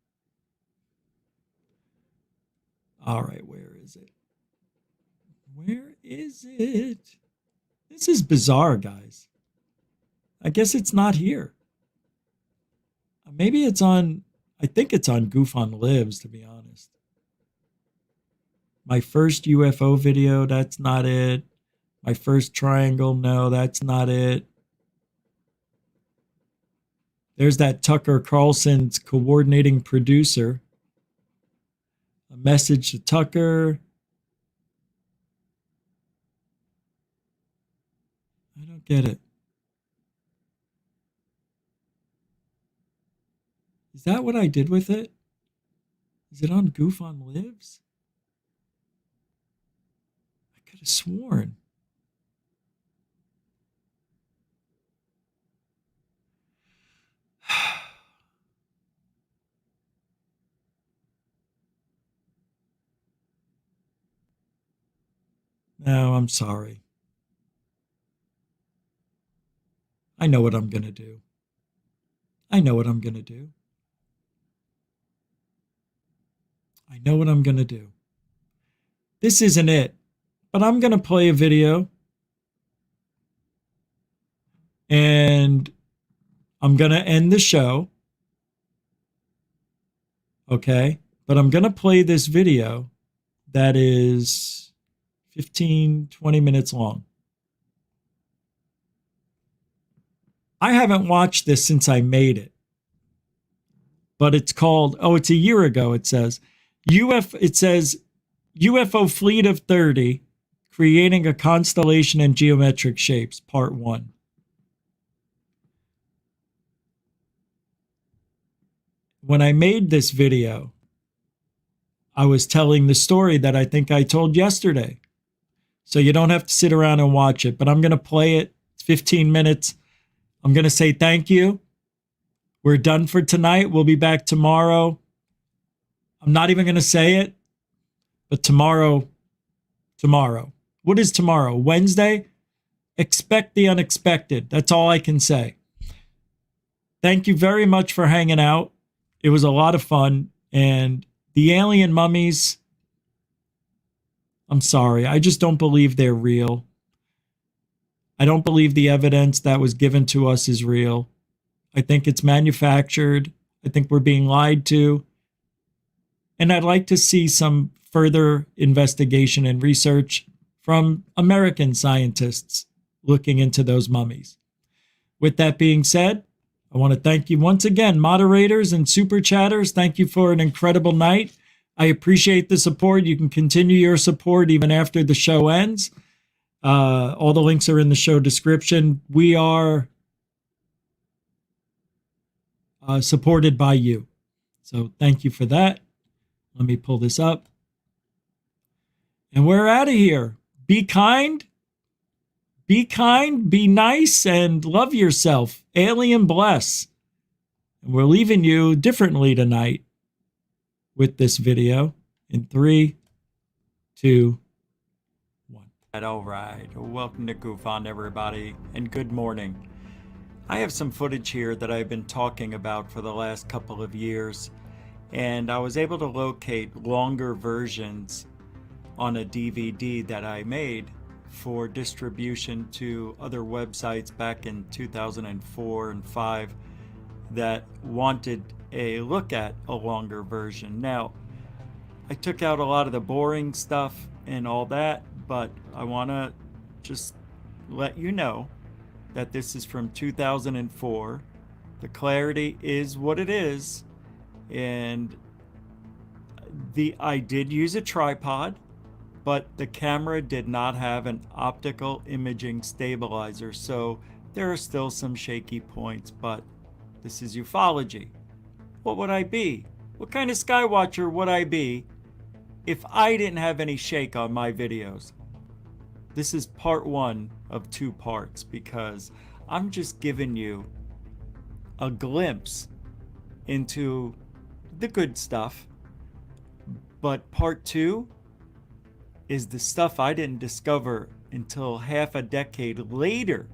All right, where is it? Where is it? This is bizarre, guys. I guess it's not here. Maybe it's on, I think it's on GUFON Lives, to be honest. My first UFO video, that's not it. My first triangle, no, that's not it. There's that Tucker Carlson's coordinating producer. A message to Tucker. I don't get it. Is that what I did with it? Is it on GUFON Lives? I could have sworn. No, I'm sorry. I know what I'm going to do. I know what I'm going to do. I know what I'm going to do. This isn't it, but I'm going to play a video. And I'm going to end the show. Okay? But I'm going to play this video that is 15, 20 minutes long. I haven't watched this since I made it. But it's called, it's a year ago, it says. It says UFO Fleet of 30, Creating a Constellation in Geometric Shapes, Part 1. When I made this video, I was telling the story that I think I told yesterday. So you don't have to sit around and watch it, but I'm going to play it. It's 15 minutes. I'm going to say thank you. We're done for tonight. We'll be back tomorrow. I'm not even going to say it, but tomorrow. What is tomorrow? Wednesday? Expect the unexpected. That's all I can say. Thank you very much for hanging out. It was a lot of fun. And the alien mummies, I'm sorry. I just don't believe they're real. I don't believe the evidence that was given to us is real. I think it's manufactured. I think we're being lied to. And I'd like to see some further investigation and research from American scientists looking into those mummies. With that being said, I want to thank you once again, moderators and super chatters. Thank you for an incredible night. I appreciate the support. You can continue your support even after the show ends. All the links are in the show description. We are supported by you. So thank you for that. Let me pull this up. And we're out of here. Be kind. Be kind, be nice, and love yourself. Alien bless. And we're leaving you differently tonight with this video in 3, 2, 1. All right. Welcome to GUFON, everybody, and good morning. I have some footage here that I've been talking about for the last couple of years, and I was able to locate longer versions on a DVD that I made for distribution to other websites back in 2004 and 5 that wanted a look at a longer version. Now, I took out a lot of the boring stuff and all that, but I want to just let you know that this is from 2004. The clarity is what it is, and I did use a tripod, but the camera did not have an optical imaging stabilizer, so there are still some shaky points, but this is ufology. What would I be? What kind of skywatcher would I be if I didn't have any shake on my videos? This is part 1 of 2 parts because I'm just giving you a glimpse into the good stuff, but part 2 is the stuff I didn't discover until half a decade later,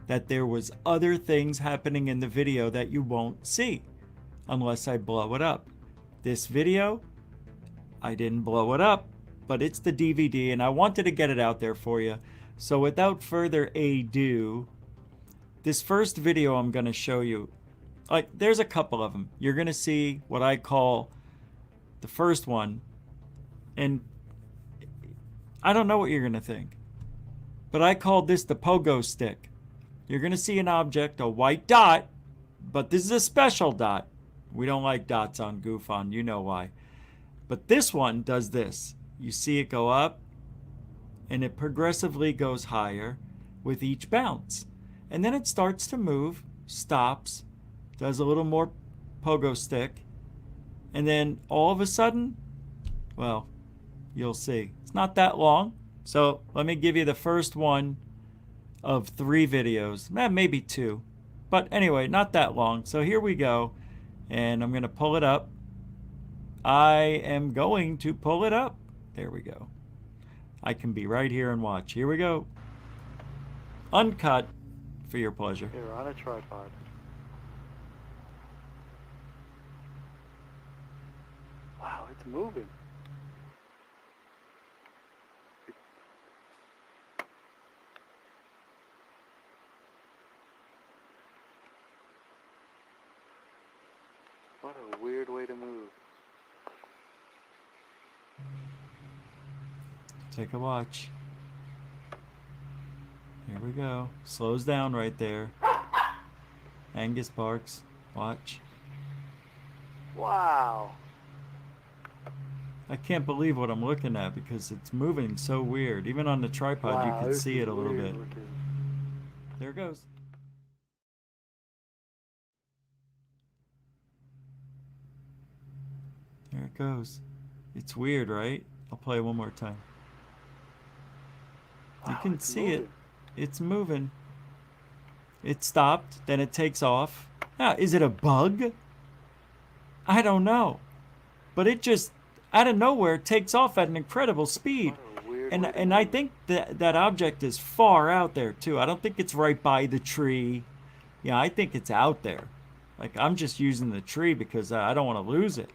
that there was other things happening in the video that you won't see unless I blow it up. This video, I didn't blow it up, but it's the DVD and I wanted to get it out there for you. So without further ado, this first video I'm going to show you, there's a couple of them. You're going to see what I call the first one, and I don't know what you're going to think, but I called this the pogo stick. You're going to see an object, a white dot, but this is a special dot. We don't like dots on GUFON, you know why. But this one does this. You see it go up, and it progressively goes higher with each bounce. And then it starts to move, stops, does a little more pogo stick, and then all of a sudden, well, you'll see. It's not that long. So let me give you the first one of 3 videos, maybe 2. But anyway, not that long. So here we go. And I'm going to pull it up. I am going to pull it up. There we go. I can be right here and watch. Here we go. Uncut for your pleasure. Here on a tripod. Wow, it's moving. What a weird way to move. Take a watch. Here we go. Slows down right there. Angus barks. Watch. Wow. I can't believe what I'm looking at because it's moving so weird. Even on the tripod, you can see it a little bit. There it goes. There it goes. It's weird, right? I'll play one more time. You can see it. It's moving. It stopped, then it takes off. Now, is it a bug? I don't know. But it just, out of nowhere, takes off at an incredible speed. And I think that object is far out there, too. I don't think it's right by the tree. Yeah, I think it's out there. Like, I'm just using the tree because I don't want to lose it.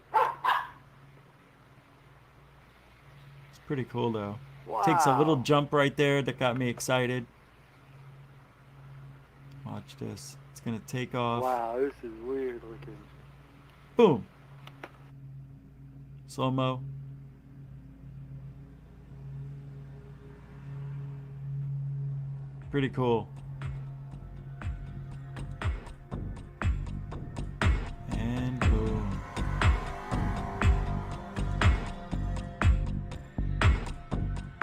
It's pretty cool, though. Wow. Takes a little jump right there that got me excited. Watch this. It's going to take off. Wow, this is weird looking. Boom. Slow-mo. Pretty cool. And boom.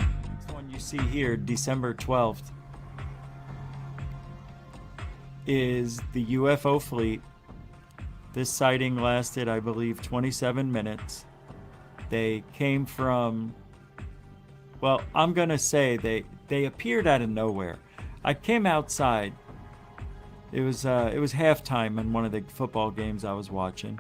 This one you see here, December 12th, is the UFO fleet. This sighting lasted, I believe, 27 minutes. They came from, well, I'm gonna say they appeared out of nowhere. I came outside. It was halftime in one of the football games I was watching,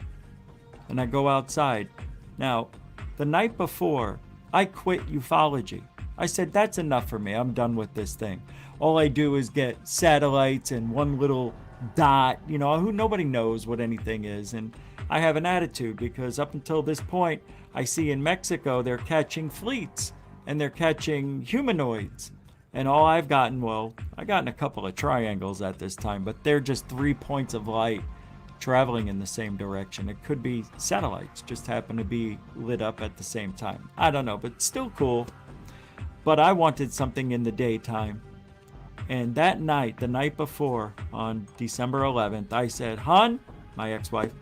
and I go outside. Now, the night before, I quit ufology. I said, that's enough for me. I'm done with this thing. All I do is get satellites and one little dot, you know, who nobody knows what anything is. And I have an attitude because up until this point, I see in Mexico, they're catching fleets and they're catching humanoids. And all I've gotten, well, I've gotten a couple of triangles at this time, but they're just 3 points of light traveling in the same direction. It could be satellites, just happen to be lit up at the same time. I don't know, but still cool. But I wanted something in the daytime. And that night, the night before, on December 11th, I said, hon, my ex-wife,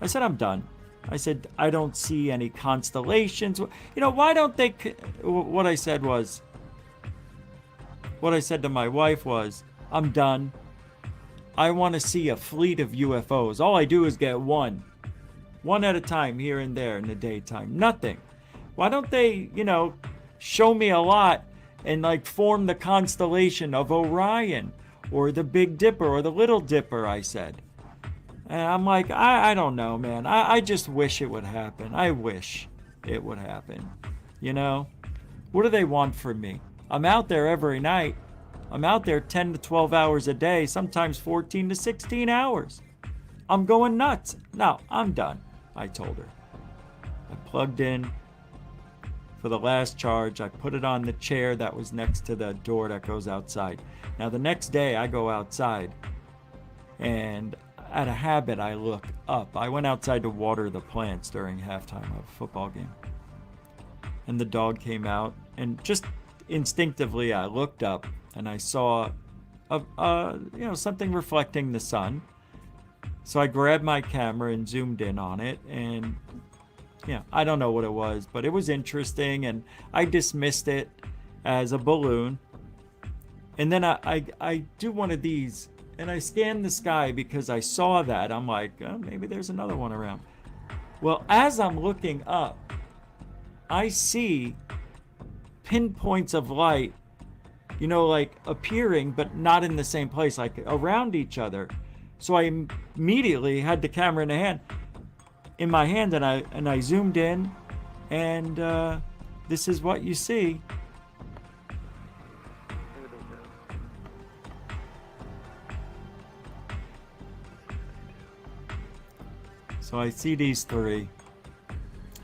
I said, I'm done. I said, I don't see any constellations. You know, why don't they, what I said to my wife was, I'm done. I want to see a fleet of UFOs. All I do is get one at a time here and there in the daytime. Nothing. Why don't they, you know, show me a lot and like form the constellation of Orion or the Big Dipper or the Little Dipper, I said. And I'm like, I don't know, man. I just wish it would happen. I wish it would happen. You know? What do they want from me? I'm out there every night. I'm out there 10 to 12 hours a day, sometimes 14 to 16 hours. I'm going nuts. No, I'm done, I told her. I plugged in for the last charge. I put it on the chair that was next to the door that goes outside. Now, the next day, I go outside, and out of habit, I look up. I went outside to water the plants during halftime of a football game. And the dog came out, and just instinctively, I looked up, and I saw something reflecting the sun. So I grabbed my camera and zoomed in on it, and yeah, I don't know what it was, but it was interesting, and I dismissed it as a balloon. And then I do one of these, and I scanned the sky because I saw that. I'm like, oh, maybe there's another one around. Well, as I'm looking up, I see pinpoints of light, you know, like appearing, but not in the same place, like around each other. So I immediately had the camera in my hand, and I zoomed in, and this is what you see. So I see these three,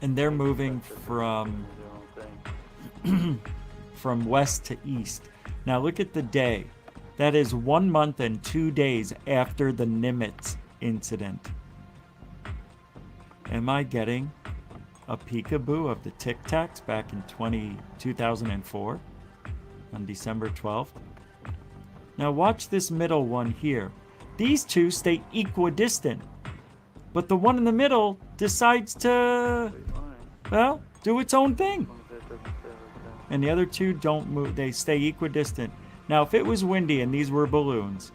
and they're moving from west to east. Now look at the day. That is 1 month and 2 days after the Nimitz incident. Am I getting a peekaboo of the Tic Tacs back in 2004 on December 12th. Now watch this middle one here. These two stay equidistant, but the one in the middle decides to, well, do its own thing. And the other two don't move, they stay equidistant. Now if it was windy and these were balloons,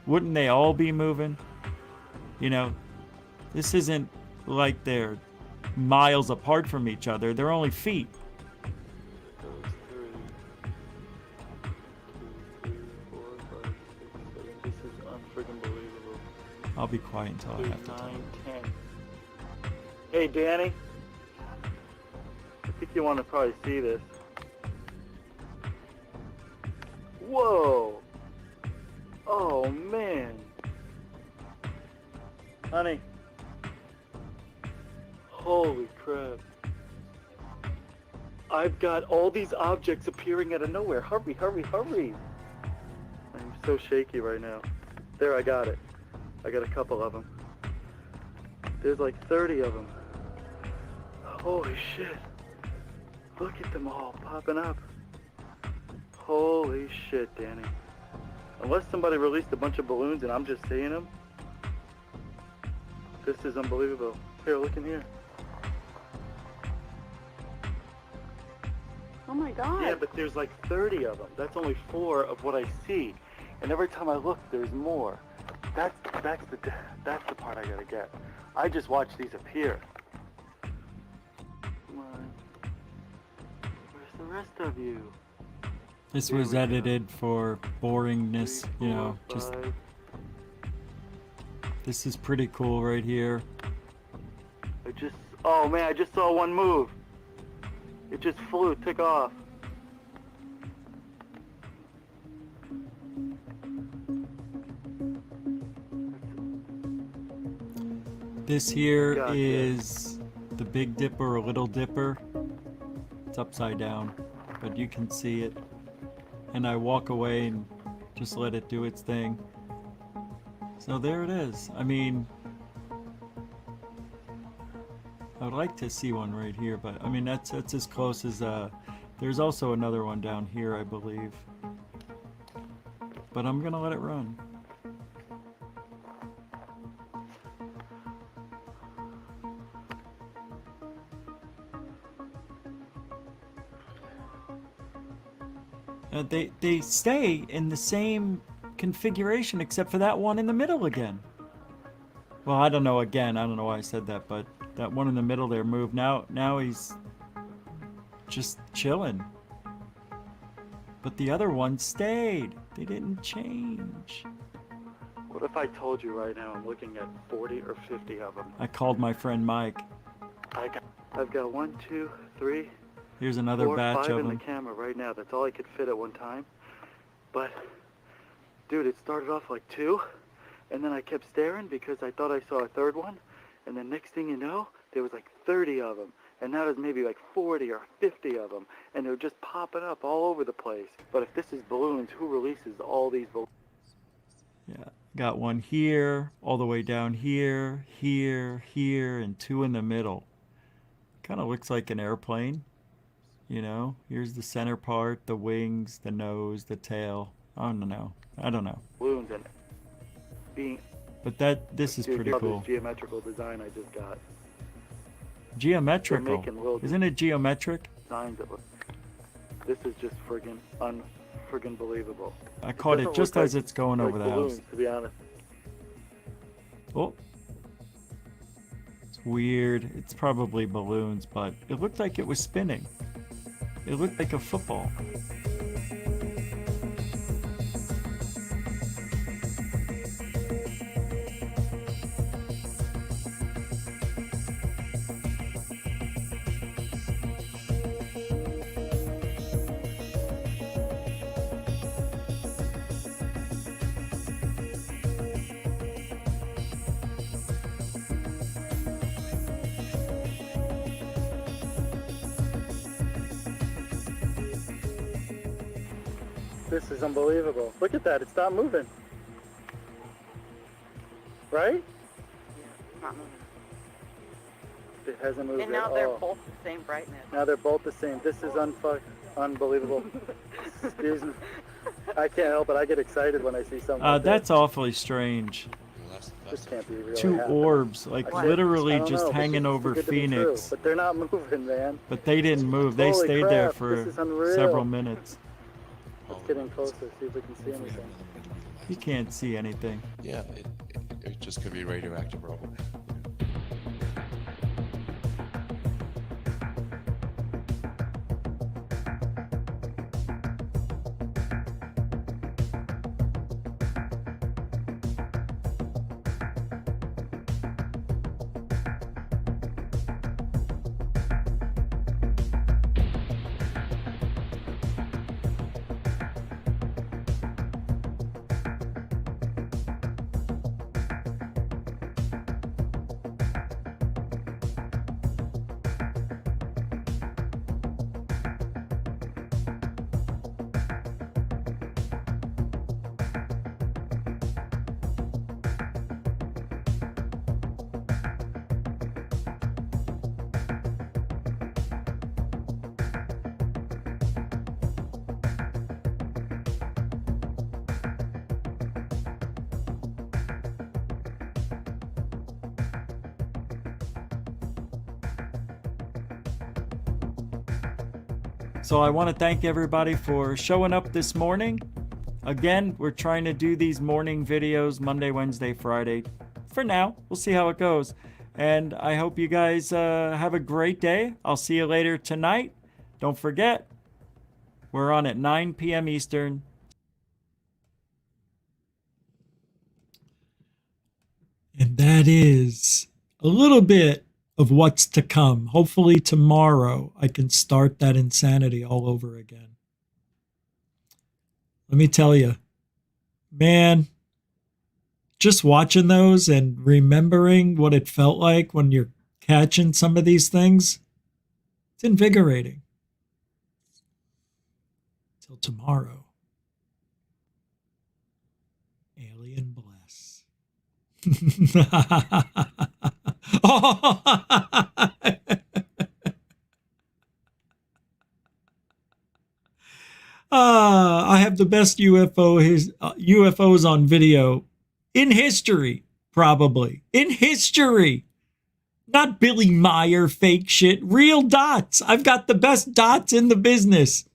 wouldn't they all be moving? You know, this isn't like they're miles apart from each other. They're only feet. This is unfreaking believable. I'll be quiet until I have to talk. 9, 10. Hey, Danny. I think you want to probably see this. Whoa. Oh, man. Honey. Holy crap. I've got all these objects appearing out of nowhere. Hurry, hurry, hurry. I'm so shaky right now. There, I got it. I got a couple of them. There's like 30 of them. Holy shit. Look at them all popping up. Holy shit, Danny. Unless somebody released a bunch of balloons and I'm just seeing them, this is unbelievable. Here, look in here. Oh my god. Yeah, but there's like 30 of them. That's only 4 of what I see. And every time I look, there's more. That's the part I gotta get. I just watch these appear. Come on. Where's the rest of you? This was edited for boringness, you know, just... This is pretty cool right here. Oh man, I just saw one move. It just flew, took off. This here is the Big Dipper or Little Dipper. It's upside down, but you can see it. And I walk away and just let it do its thing. So there it is. I mean, I would like to see one right here, but I mean, that's as close as, there's also another one down here, I believe. But I'm gonna let it run. They stay in the same configuration except for that one in the middle again. Well, I don't know again. I don't know why I said that, but that one in the middle there moved. Now he's just chilling. But the other one stayed. They didn't change. What if I told you right now I'm looking at 40 or 50 of them? I called my friend Mike. I've got 1, 2, 3. Here's another 4, batch 5 of in them. the camera right now. That's all I could fit at one time. But, dude, it started off like 2, and then I kept staring because I thought I saw a third one, and then next thing you know, there was like 30 of them, and now there's maybe like 40 or 50 of them, and they're just popping up all over the place. But if this is balloons, who releases all these balloons? Yeah, got one here, all the way down here, here, here, and 2 in the middle. Kind of looks like an airplane. You know, here's the center part, the wings, the nose, the tail. I don't know. Balloons and being. But this is pretty cool. This geometrical design I just got. Geometrical. Isn't it geometric? Designs that look. This is just friggin' believable. I caught it just as it's going over the balloons, house. To be honest. Oh. It's weird. It's probably balloons, but it looked like it was spinning. It looked like a football. This is unbelievable. Look at that. It stopped moving. Right? Not moving. It hasn't moved And now at they're all. both the same brightness. Now they're both the same. This is unbelievable. Excuse me. I can't help it. I get excited when I see something like That's awfully strange. This can't be really Two happening. orbs, like literally just hanging over True, Phoenix. but they're not moving, man. But they didn't move. They Holy stayed crap, there this for is unreal. several minutes. Let's get in closer, see if we can see anything. You can't see anything. Yeah, it just could be radioactive rubble. So I want to thank everybody for showing up this morning. Again, we're trying to do these morning videos Monday, Wednesday, Friday. For now, we'll see how it goes. And I hope you guys have a great day. I'll see you later tonight. Don't forget, we're on at 9 p.m. Eastern. And that is a little bit of what's to come. Hopefully tomorrow I can start that insanity all over again. Let me tell you, man, just watching those and remembering what it felt like when you're catching some of these things, it's invigorating. Till tomorrow. Alien bless. I have the best UFOs on video in history, probably. In history. Not Billy Meyer fake shit. Real dots. I've got the best dots in the business.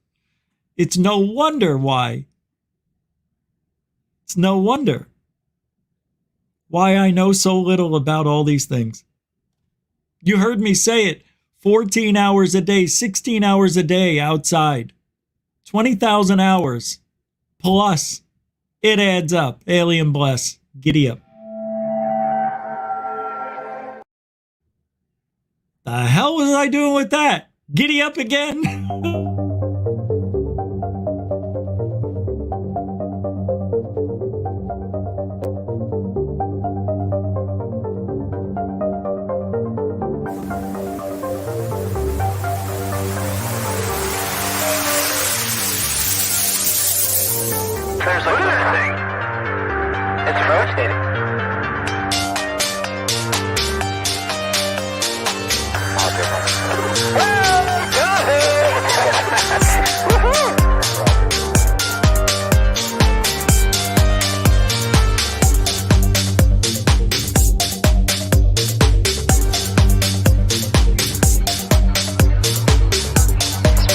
It's no wonder why. It's no wonder why I know so little about all these things. You heard me say it. 14 hours a day, 16 hours a day outside. 20,000 hours. Plus, it adds up. Alien bless. Giddy up. The hell was I doing with that? Giddy up again? Look at this thing. It's rotating.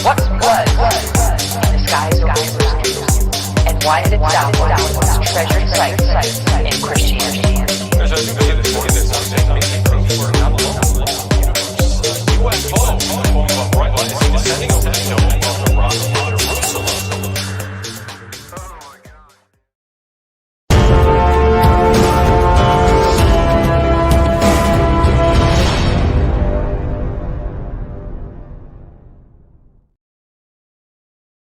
What was in the skies over Jerusalem, and why did it sound like one of the most treasured sites in Christianity?